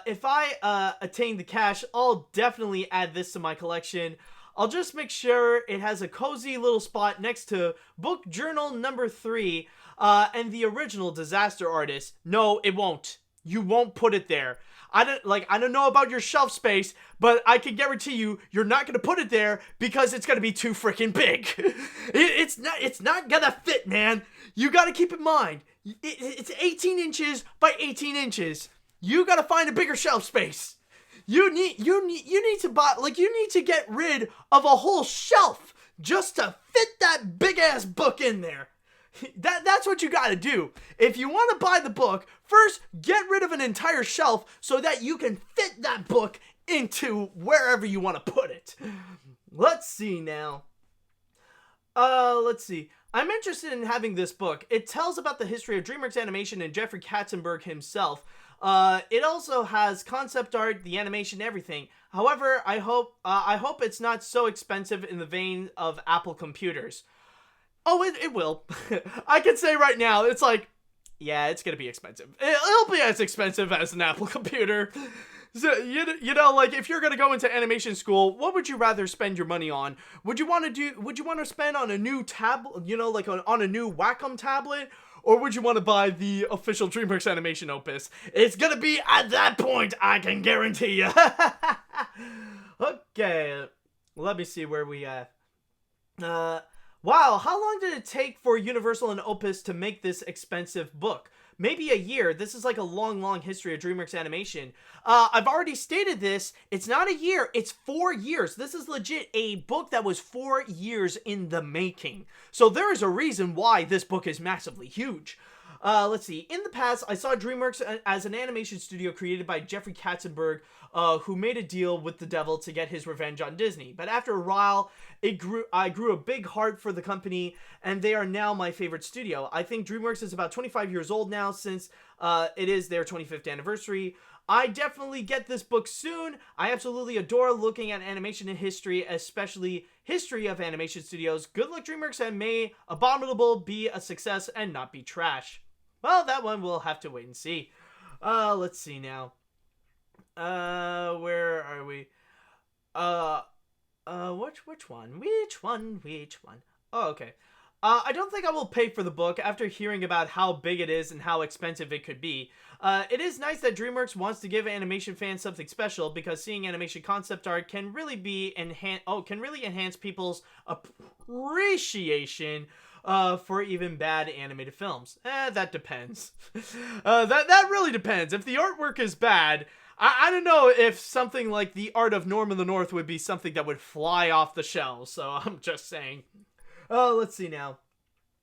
If I attain the cash, I'll definitely add this to my collection. I'll just make sure it has a cozy little spot next to book journal number 3 and the original Disaster Artist. No, it won't. You won't put it there. I don't know about your shelf space, but I can guarantee you're not gonna put it there because it's gonna be too freaking big. It's not gonna fit, man. You gotta keep in mind, it's 18 inches by 18 inches. You gotta find a bigger shelf space. You need to buy, you need to get rid of a whole shelf just to fit that big ass book in there. That's what you gotta do. If you want to buy the book, first get rid of an entire shelf so that you can fit that book into wherever you want to put it. Let's see now. Let's see. I'm interested in having this book. It tells about the history of DreamWorks Animation and Jeffrey Katzenberg himself. It also has concept art, the animation, everything. However, I hope it's not so expensive in the vein of Apple computers. Oh, it will. I can say right now, it's like, yeah, it's gonna be expensive. It'll be as expensive as an Apple computer. So, you know, like, if you're gonna go into animation school, what would you rather spend your money on? Would you want to spend on a new tablet, you know, like on a new Wacom tablet? Or would you want to buy the official DreamWorks Animation Opus? It's gonna be at that point, I can guarantee you. Okay, let me see where we at. Wow, how long did it take for Universal and Opus to make this expensive book? Maybe a year. This is like a long history of DreamWorks Animation. I've already stated this. It's not a year. It's 4 years. This is legit a book that was 4 years in the making. So there is a reason why this book is massively huge. Let's see. In the past, I saw DreamWorks as an animation studio created by Jeffrey Katzenberg, who made a deal with the devil to get his revenge on Disney. But after a while, I grew a big heart for the company, and they are now my favorite studio. I think DreamWorks is about 25 years old now, since it is their 25th anniversary. I definitely get this book soon. I absolutely adore looking at animation in history, especially history of animation studios. Good luck, DreamWorks, and may Abominable be a success and not be trash. Well, that one we'll have to wait and see. Let's see now. Where are we? Which one? Oh, okay. I don't think I will pay for the book after hearing about how big it is and how expensive it could be. It is nice that DreamWorks wants to give animation fans something special, because seeing animation concept art can really enhance people's appreciation for even bad animated films. That depends. That really depends. If the artwork is bad, I don't know if something like The Art of Norm in the North would be something that would fly off the shelves, so I'm just saying. Let's see now.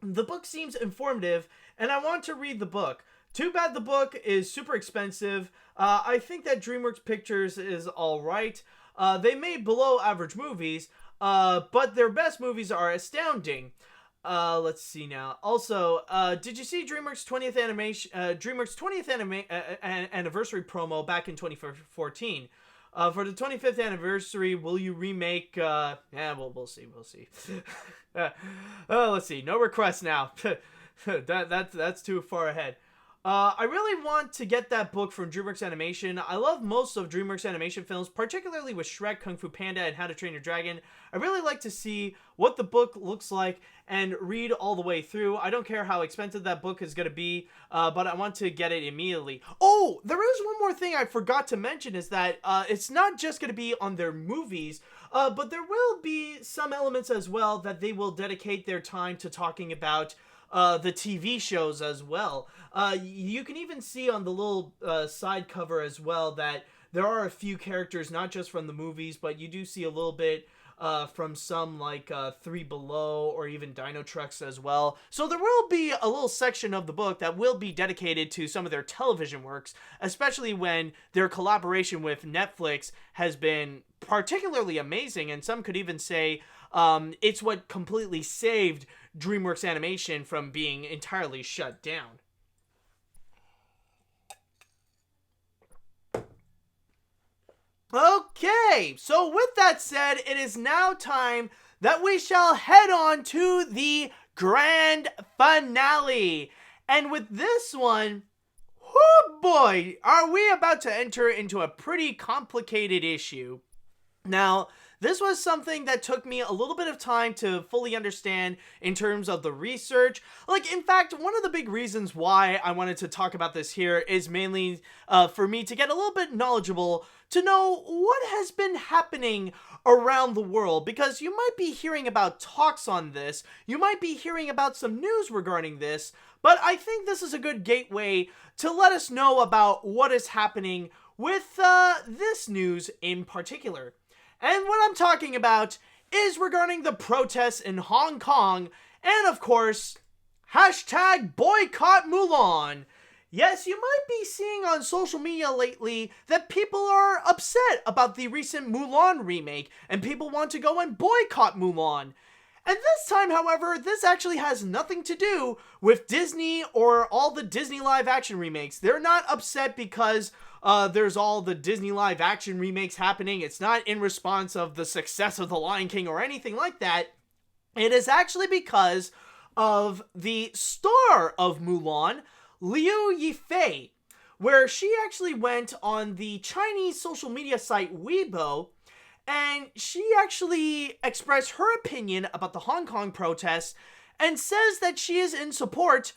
The book seems informative, and I want to read the book. Too bad the book is super expensive. I think that DreamWorks Pictures is alright. They made below average movies, but their best movies are astounding. Let's see now. Also, did you see DreamWorks 20th anniversary promo back in 2014? For the 25th anniversary, will you remake, we'll see. Let's see. No requests now. That's too far ahead. I really want to get that book from DreamWorks Animation. I love most of DreamWorks Animation films, particularly with Shrek, Kung Fu Panda, and How to Train Your Dragon. I really like to see what the book looks like and read all the way through. I don't care how expensive that book is going to be, but I want to get it immediately. Oh, there is one more thing I forgot to mention, is that it's not just going to be on their movies, but there will be some elements as well that they will dedicate their time to talking about the TV shows as well. You can even see on the little side cover as well that there are a few characters, not just from the movies, but you do see a little bit from some like Three Below or even Dino Trucks as well. So there will be a little section of the book that will be dedicated to some of their television works, especially when their collaboration with Netflix has been particularly amazing, and some could even say it's what completely saved DreamWorks Animation from being entirely shut down. Okay, so with that said, it is now time that we shall head on to the grand finale. And with this one, oh boy, are we about to enter into a pretty complicated issue. Now, this was something that took me a little bit of time to fully understand in terms of the research. Like, in fact, one of the big reasons why I wanted to talk about this here is mainly for me to get a little bit knowledgeable to know what has been happening around the world, because you might be hearing about talks on this, you might be hearing about some news regarding this, but I think this is a good gateway to let us know about what is happening with this news in particular. And what I'm talking about is regarding the protests in Hong Kong, and of course, hashtag boycott Mulan. Yes, you might be seeing on social media lately that people are upset about the recent Mulan remake, and people want to go and boycott Mulan. And this time, however, this actually has nothing to do with Disney or all the Disney live-action remakes. They're not upset because there's all the Disney live-action remakes happening. It's not in response of the success of The Lion King or anything like that. It is actually because of the star of Mulan, Liu Yifei, where she actually went on the Chinese social media site Weibo, and she actually expressed her opinion about the Hong Kong protests and says that she is in support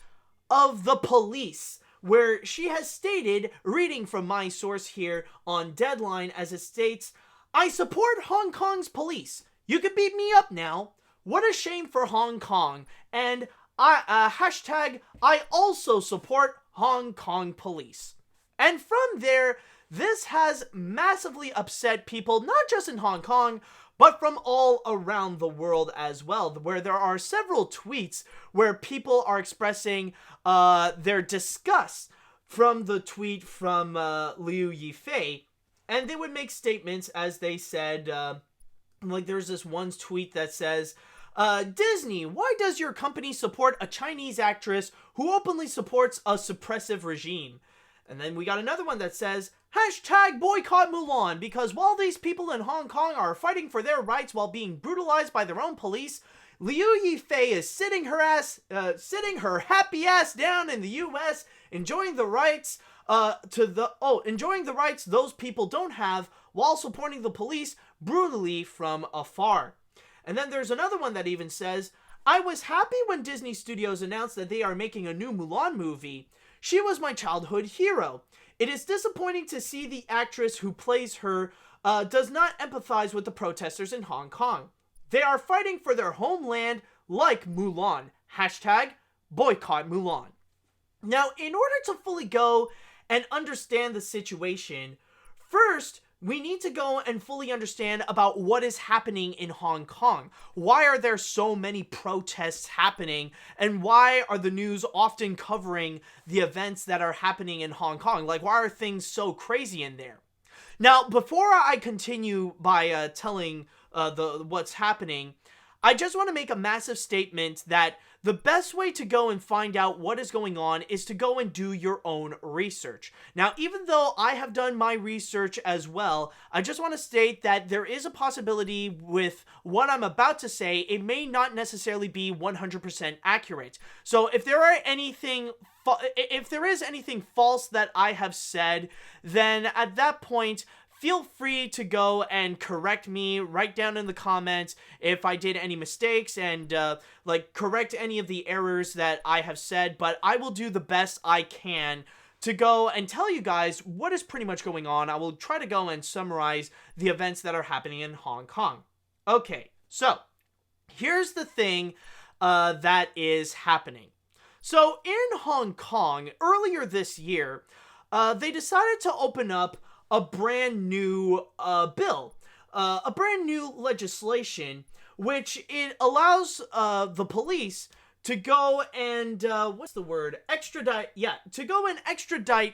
of the police, where she has stated, reading from my source here on Deadline, as it states, "I support Hong Kong's police. You can beat me up now. What a shame for Hong Kong." And hashtag, I also support Hong Kong police. And from there, this has massively upset people, not just in Hong Kong, but from all around the world as well, where there are several tweets where people are expressing their disgust from the tweet from Liu Yifei, and they would make statements as they said, like there's this one tweet that says, Disney, why does your company support a Chinese actress who openly supports a suppressive regime? And then we got another one that says, hashtag boycott Mulan, because while these people in Hong Kong are fighting for their rights while being brutalized by their own police, Liu Yifei is sitting her happy ass down in the U.S., enjoying the rights enjoying the rights those people don't have while supporting the police brutally from afar. And then there's another one that even says, I was happy when Disney Studios announced that they are making a new Mulan movie. She was my childhood hero. It is disappointing to see the actress who plays her does not empathize with the protesters in Hong Kong. They are fighting for their homeland like Mulan. Hashtag boycott Mulan. Now, in order to fully go and understand the situation, first, we need to go and fully understand about what is happening in Hong Kong. Why are there so many protests happening? And why are the news often covering the events that are happening in Hong Kong? Like, why are things so crazy in there? Now, before I continue by telling what's happening, I just want to make a massive statement that the best way to go and find out what is going on is to go and do your own research. Now, even though I have done my research as well, I just want to state that there is a possibility with what I'm about to say, it may not necessarily be 100% accurate. So if there is anything false that I have said, then at that point, feel free to go and correct me, write down in the comments if I did any mistakes and correct any of the errors that I have said, but I will do the best I can to go and tell you guys what is pretty much going on. I will try to go and summarize the events that are happening in Hong Kong. Okay, so here's the thing that is happening. So in Hong Kong, earlier this year, they decided to open up a brand new bill a brand new legislation which it allows the police to go and extradite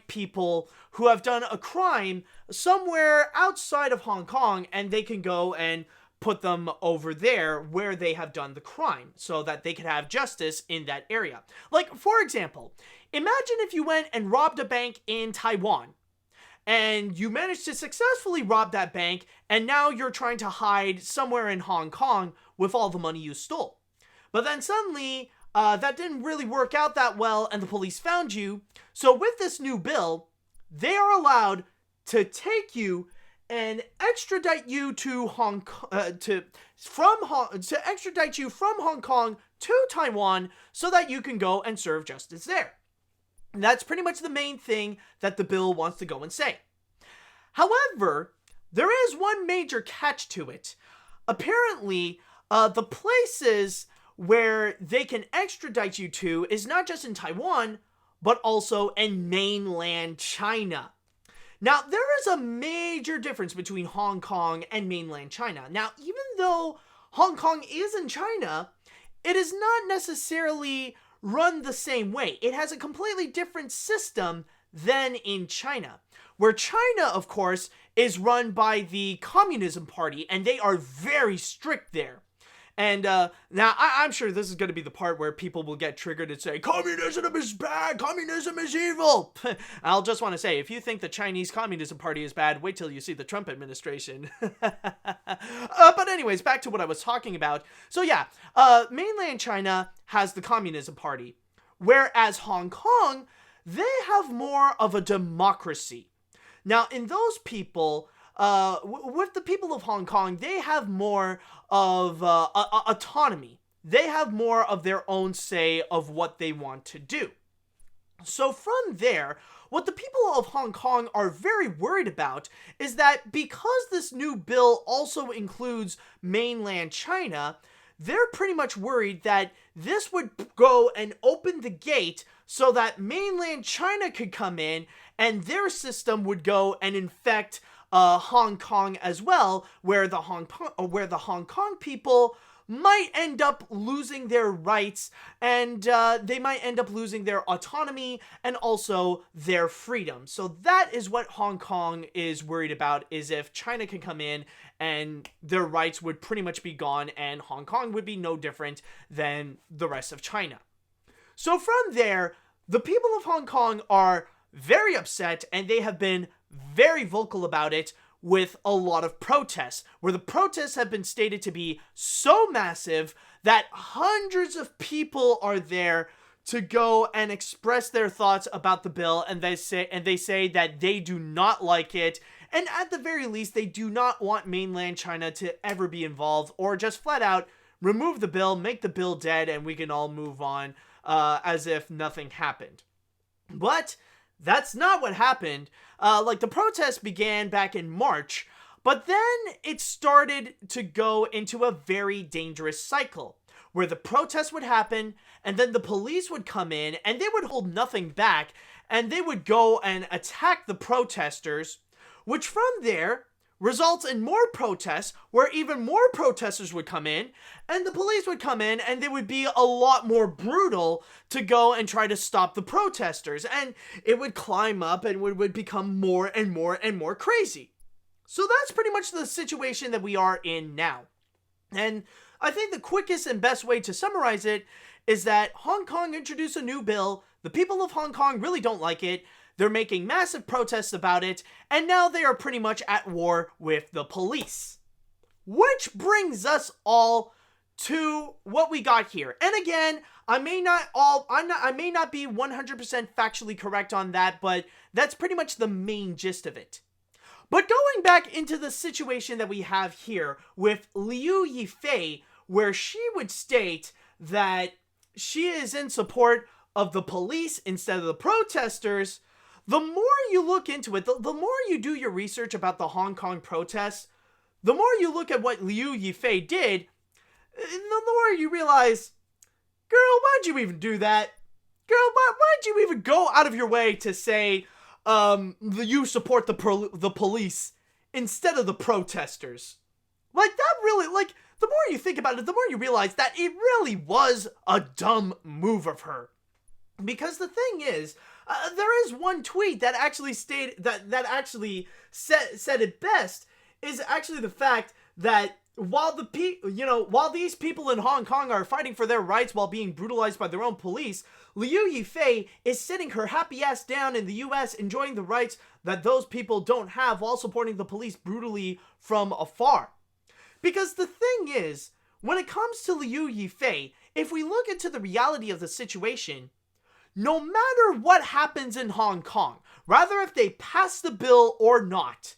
people who have done a crime somewhere outside of Hong Kong, and they can go and put them over there where they have done the crime so that they can have justice in that area. Like, for example, imagine if you went and robbed a bank in Taiwan and you managed to successfully rob that bank, and now you're trying to hide somewhere in Hong Kong with all the money you stole. But then suddenly, that didn't really work out that well, and the police found you. So with this new bill, they are allowed to take you and extradite you to extradite you from Hong Kong to Taiwan so that you can go and serve justice there. And that's pretty much the main thing that the bill wants to go and say. However, there is one major catch to it. Apparently, the places where they can extradite you to is not just in Taiwan, but also in mainland China. Now, there is a major difference between Hong Kong and mainland China. Now, even though Hong Kong is in China, it is not necessarily run the same way. It has a completely different system than in China, where China, of course, is run by the Communism Party, and they are very strict there. And now, I'm sure this is going to be the part where people will get triggered and say, communism is bad, communism is evil. I'll just want to say, if you think the Chinese Communism Party is bad, wait till you see the Trump administration. But anyways, back to what I was talking about. So yeah, mainland China has the Communism Party, whereas Hong Kong, they have more of a democracy. Now, in those people, with the people of Hong Kong, they have more of autonomy. They have more of their own say of what they want to do. So from there, what the people of Hong Kong are very worried about is that because this new bill also includes mainland China, they're pretty much worried that this would go and open the gate so that mainland China could come in and their system would go and infect Hong Kong as well, where the Hong Kong people might end up losing their rights, and they might end up losing their autonomy and also their freedom. So that is what Hong Kong is worried about, is if China can come in and their rights would pretty much be gone, and Hong Kong would be no different than the rest of China. So from there, the people of Hong Kong are very upset, and they have been very vocal about it with a lot of protests, where the protests have been stated to be so massive that hundreds of people are there to go and express their thoughts about the bill, and they say that they do not like it, and at the very least they do not want mainland China to ever be involved, or just flat out remove the bill, make the bill dead, and we can all move on as if nothing happened. But that's not what happened. The protest began back in March, but then it started to go into a very dangerous cycle, where the protests would happen, and then the police would come in, and they would hold nothing back, and they would go and attack the protesters, which from there results in more protests, where even more protesters would come in, and the police would come in, and they would be a lot more brutal to go and try to stop the protesters, and it would climb up and would become more and more and more crazy. So that's pretty much the situation that we are in now. And I think the quickest and best way to summarize it is that Hong Kong introduced a new bill, the people of Hong Kong really don't like it, they're making massive protests about it, and now they are pretty much at war with the police. Which brings us all to what we got here. And again, I may not be 100% factually correct on that, but that's pretty much the main gist of it. But going back into the situation that we have here with Liu Yifei, where she would state that she is in support of the police instead of the protesters, the more you look into it, the more you do your research about the Hong Kong protests, the more you look at what Liu Yifei did, the more you realize, girl, why'd you even do that? Girl, why'd you even go out of your way to say, you support the police instead of the protesters? Like, that really, like, the more you think about it, the more you realize that it really was a dumb move of her. Because the thing is, there is one tweet that actually stated, that actually said it best, is actually the fact that while while these people in Hong Kong are fighting for their rights while being brutalized by their own police, Liu Yifei is sitting her happy ass down in the US enjoying the rights that those people don't have while supporting the police brutally from afar. Because the thing is, when it comes to Liu Yifei, if we look into the reality of the situation, no matter what happens in Hong Kong, rather if they pass the bill or not,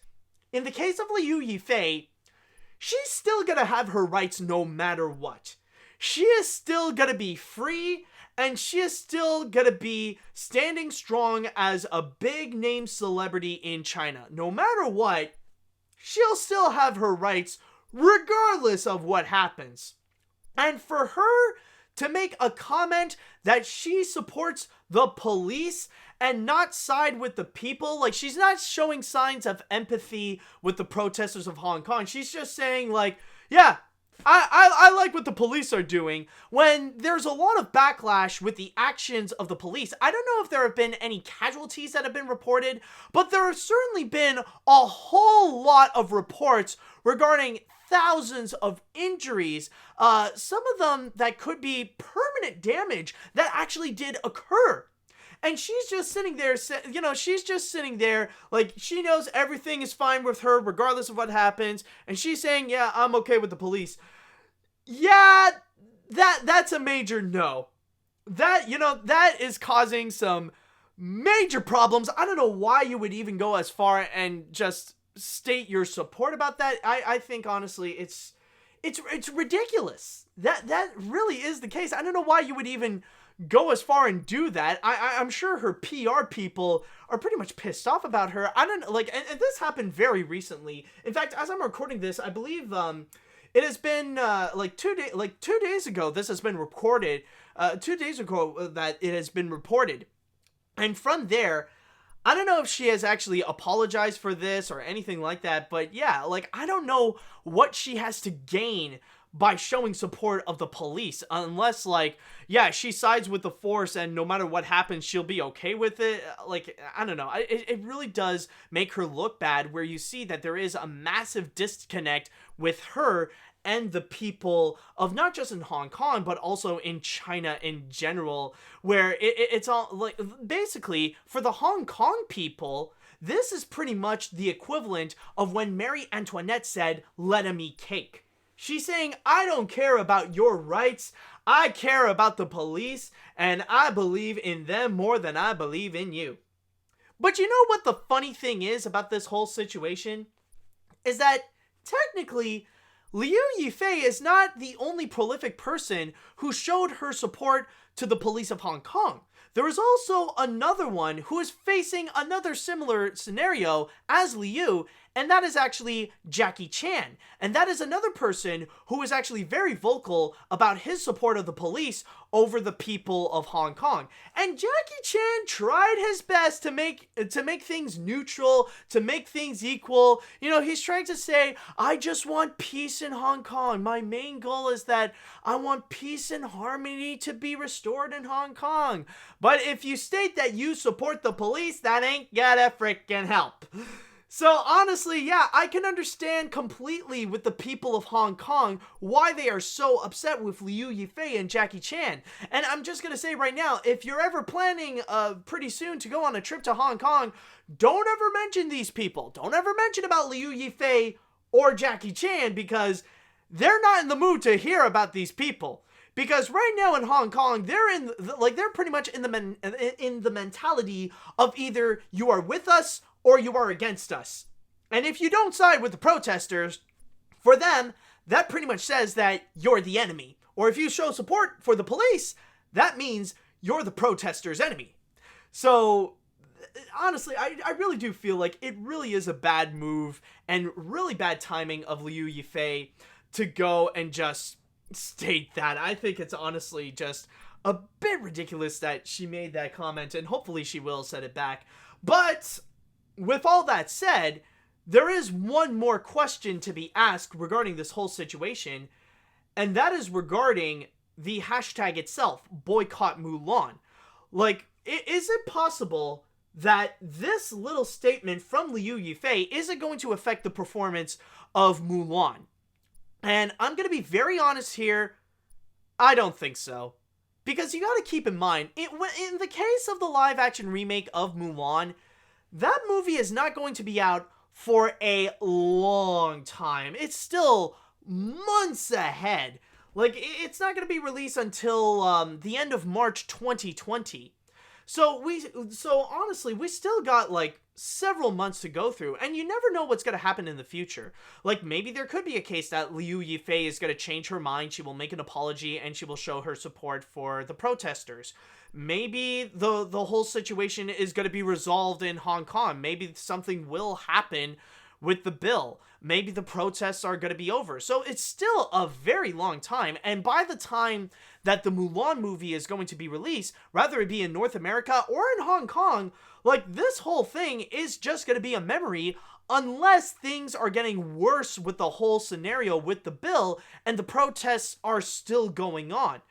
in the case of Liu Yifei, she's still gonna have her rights no matter what. She is still gonna be free, and she is still gonna be standing strong as a big name celebrity in China. No matter what, she'll still have her rights regardless of what happens. And for her to make a comment that she supports the police and not side with the people, like, she's not showing signs of empathy with the protesters of Hong Kong. She's just saying, like, yeah, I like what the police are doing, when there's a lot of backlash with the actions of the police. I don't know if there have been any casualties that have been reported, but there have certainly been a whole lot of reports regarding thousands of injuries, some of them that could be permanent damage that actually did occur. And she's just sitting there, she's just sitting there like she knows everything is fine with her regardless of what happens. And she's saying, yeah, I'm okay with the police. Yeah, that's a major no. That is causing some major problems. I don't know why you would even go as far and just state your support about that. I think honestly it's ridiculous. That really is the case. I don't know why you would even go as far and do that. I'm sure her PR people are pretty much pissed off about her. I don't know, like, and this happened very recently. In fact, as I'm recording this, I believe it has been like 2 days ago this has been recorded. 2 days ago that it has been reported. And from there, I don't know if she has actually apologized for this or anything like that, but yeah, like, I don't know what she has to gain by showing support of the police, unless, like, yeah, she sides with the force and no matter what happens, she'll be okay with it. Like, I don't know. It really does make her look bad, where you see that there is a massive disconnect with her and the people of not just in Hong Kong, but also in China in general, where it's all, like, basically, for the Hong Kong people, this is pretty much the equivalent of when Marie Antoinette said, "Let 'em eat cake." She's saying, I don't care about your rights, I care about the police, and I believe in them more than I believe in you. But you know what the funny thing is about this whole situation? Is that, technically, Liu Yifei is not the only prolific person who showed her support to the police of Hong Kong. There is also another one who is facing another similar scenario as Liu, and that is actually Jackie Chan. And that is another person who is actually very vocal about his support of the police over the people of Hong Kong. And Jackie Chan tried his best to make things neutral, to make things equal. He's trying to say, I just want peace in Hong Kong. My main goal is that I want peace and harmony to be restored in Hong Kong. But if you state that you support the police, that ain't gonna frickin' help. So honestly, yeah, I can understand completely with the people of Hong Kong why they are so upset with Liu Yifei and Jackie Chan. And I'm just gonna say right now, if you're ever planning pretty soon to go on a trip to Hong Kong, don't ever mention these people. Don't ever mention about Liu Yifei or Jackie Chan, because they're not in the mood to hear about these people. Because right now in Hong Kong, they're pretty much in the mentality of either you are with us or you are against us. And if you don't side with the protesters, for them, that pretty much says that you're the enemy. Or if you show support for the police, that means you're the protesters' enemy. So, honestly, I really do feel like it really is a bad move and really bad timing of Liu Yifei to go and just state that. I think it's honestly just a bit ridiculous that she made that comment, and hopefully she will set it back. But with all that said, there is one more question to be asked regarding this whole situation, and that is regarding the hashtag itself, boycott Mulan. Like, is it possible that this little statement from Liu Yifei isn't going to affect the performance of Mulan? And I'm going to be very honest here, I don't think so. Because you got to keep in mind, in the case of the live-action remake of Mulan, that movie is not going to be out for a long time. It's still months ahead. Like, it's not going to be released until the end of March 2020. So honestly, we still got like several months to go through, and you never know what's going to happen in the future. Like, maybe there could be a case that Liu Yifei is going to change her mind, she will make an apology, and she will show her support for the protesters. Maybe the whole situation is going to be resolved in Hong Kong. Maybe something will happen with the bill. Maybe the protests are going to be over. So it's still a very long time, and by the time that the Mulan movie is going to be released, whether it be in North America or in Hong Kong, like, this whole thing is just going to be a memory unless things are getting worse with the whole scenario with the bill and the protests are still going on.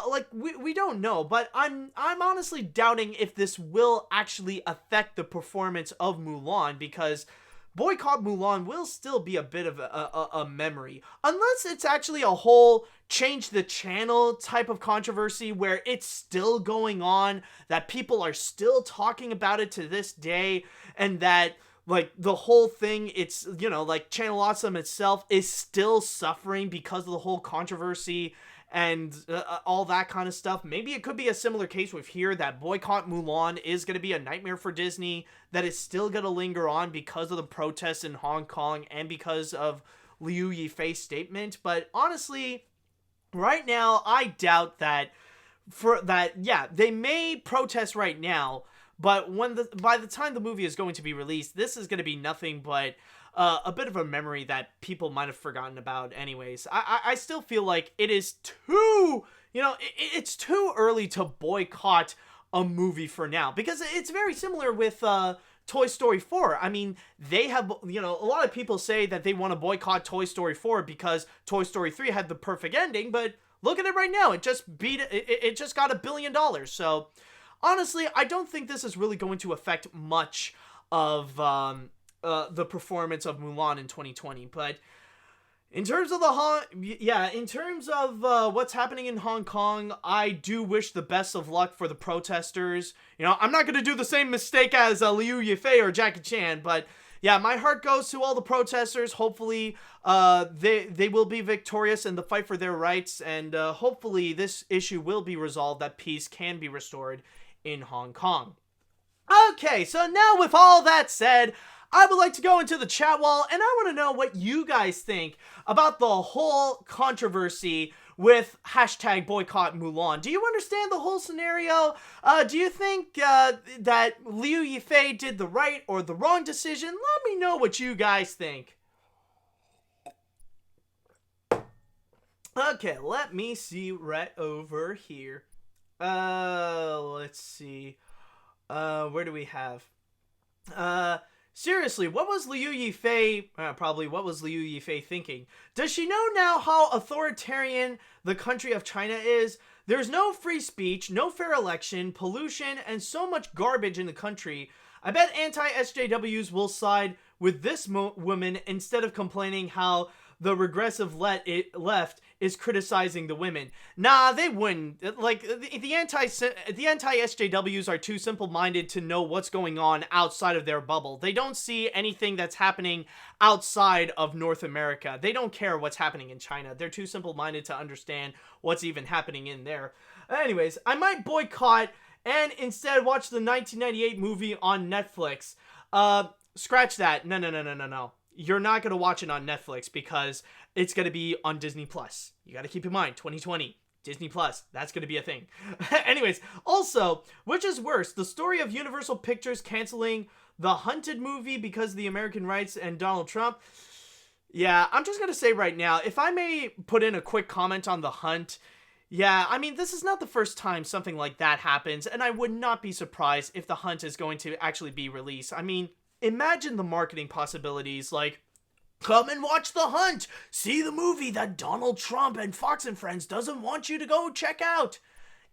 Like, we don't know, but I'm honestly doubting if this will actually affect the performance of Mulan, because boycott Mulan will still be a bit of a memory. Unless it's actually a whole change the channel type of controversy where it's still going on, that people are still talking about it to this day, and that, like, the whole thing, it's, you know, like, Channel Awesome itself is still suffering because of the whole controversy and all that kind of stuff. Maybe it could be a similar case with here, that boycott Mulan is going to be a nightmare for Disney, that is still going to linger on because of the protests in Hong Kong and because of Liu Yifei's statement. But honestly, right now, I doubt that yeah, they may protest right now, but by the time the movie is going to be released, this is going to be nothing but a bit of a memory that people might have forgotten about anyways. I still feel like it is too, you know, it's too early to boycott a movie for now, because it's very similar with Toy Story 4. I mean, they have, you know, a lot of people say that they want to boycott Toy Story 4 because Toy Story 3 had the perfect ending, but look at it right now. It just it just got $1 billion. So honestly, I don't think this is really going to affect much of the performance of Mulan in 2020. But in terms of what's happening in Hong Kong, I do wish the best of luck for the protesters. You know, I'm not going to do the same mistake as Liu Yifei or Jackie Chan, but yeah, my heart goes to all the protesters. Hopefully, they will be victorious in the fight for their rights, and hopefully this issue will be resolved, that peace can be restored in Hong Kong. Okay, so now with all that said, I would like to go into the chat wall, and I want to know what you guys think about the whole controversy with hashtag boycott Mulan. Do you understand the whole scenario? Do you think that Liu Yifei did the right or the wrong decision? Let me know what you guys think. Okay, let me see right over here. Let's see. Where do we have? Seriously, what was Liu Yifei thinking? Does she know now how authoritarian the country of China is? There's no free speech, no fair election, pollution, and so much garbage in the country. I bet anti-SJWs will side with this woman instead of complaining how the regressive left is criticizing the women. Nah, they wouldn't. Like, the anti-SJWs are too simple-minded to know what's going on outside of their bubble. They don't see anything that's happening outside of North America. They don't care what's happening in China. They're too simple-minded to understand what's even happening in there. Anyways, I might boycott and instead watch the 1998 movie on Netflix. Scratch that. No. You're not going to watch it on Netflix because it's going to be on Disney Plus. You got to keep in mind, 2020, Disney Plus, that's going to be a thing. Anyways, also, which is worse, the story of Universal Pictures canceling the Hunted movie because of the American rights and Donald Trump? Yeah, I'm just going to say right now, if I may put in a quick comment on The Hunt, yeah, I mean, this is not the first time something like that happens, and I would not be surprised if The Hunt is going to actually be released. I mean, imagine the marketing possibilities, like, come and watch The Hunt! See the movie that Donald Trump and Fox and Friends doesn't want you to go check out!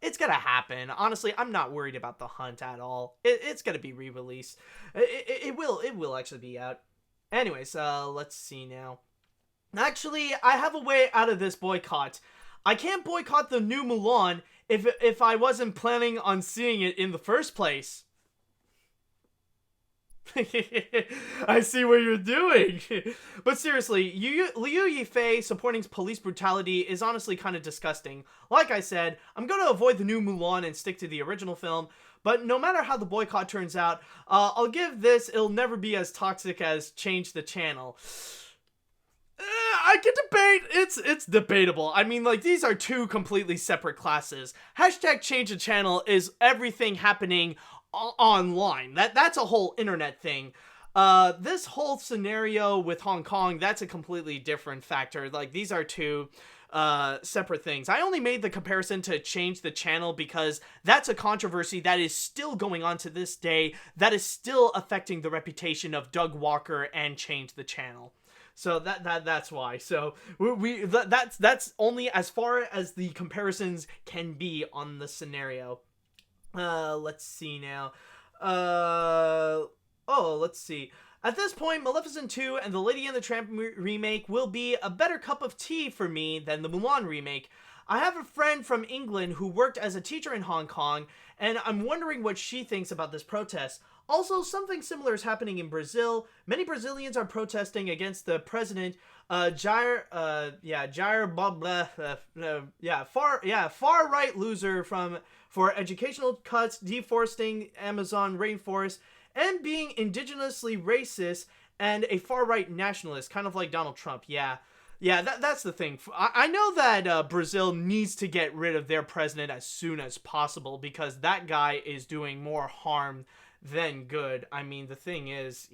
It's gonna happen. Honestly, I'm not worried about The Hunt at all. It's gonna be re-released. It will actually be out. Anyways, let's see now. Actually, I have a way out of this boycott. I can't boycott the new Mulan if I wasn't planning on seeing it in the first place. I see what you're doing. But seriously, Liu Yifei supporting police brutality is honestly kind of disgusting. Like I said, I'm going to avoid the new Mulan and stick to the original film. But no matter how the boycott turns out, I'll give this, it'll never be as toxic as Change the Channel. I can debate. It's debatable. I mean, like, these are two completely separate classes. Hashtag Change the Channel is everything happening online. That's a whole internet thing. This whole scenario with Hong Kong, that's a completely different factor. Like, these are two separate things. I only made the comparison to Change the Channel because that's a controversy that is still going on to this day, that is still affecting the reputation of Doug Walker and Change the Channel. So that's why. So that's only as far as the comparisons can be on the scenario. Let's see now. Let's see. At this point, Maleficent 2 and the Lady and the Tramp remake will be a better cup of tea for me than the Mulan remake. I have a friend from England who worked as a teacher in Hong Kong, and I'm wondering what she thinks about this protest. Also, something similar is happening in Brazil. Many Brazilians are protesting against the president, far right loser for educational cuts, deforesting Amazon rainforest, and being indigenously racist and a far right nationalist, kind of like Donald Trump. Yeah, that's the thing. I know that Brazil needs to get rid of their president as soon as possible because that guy is doing more harm than good. I mean, the thing is,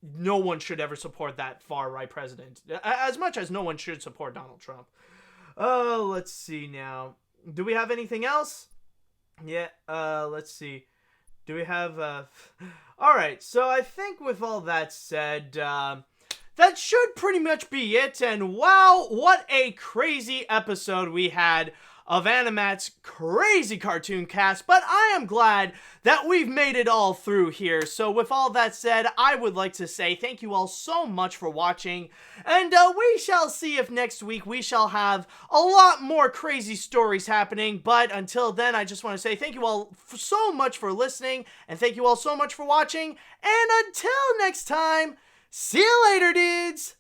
no one should ever support that far-right president, as much as no one should support Donald Trump. Let's see now. Do we have anything else? Yeah, let's see. Do we have, Alright, so I think with all that said, that should pretty much be it, and wow, what a crazy episode we had of AniMat's crazy cartoon cast, but I am glad that we've made it all through here. So with all that said, I would like to say thank you all so much for watching, and we shall see if next week we shall have a lot more crazy stories happening. But until then, I just want to say thank you all so much for listening, and thank you all so much for watching, and until next time, see you later, dudes!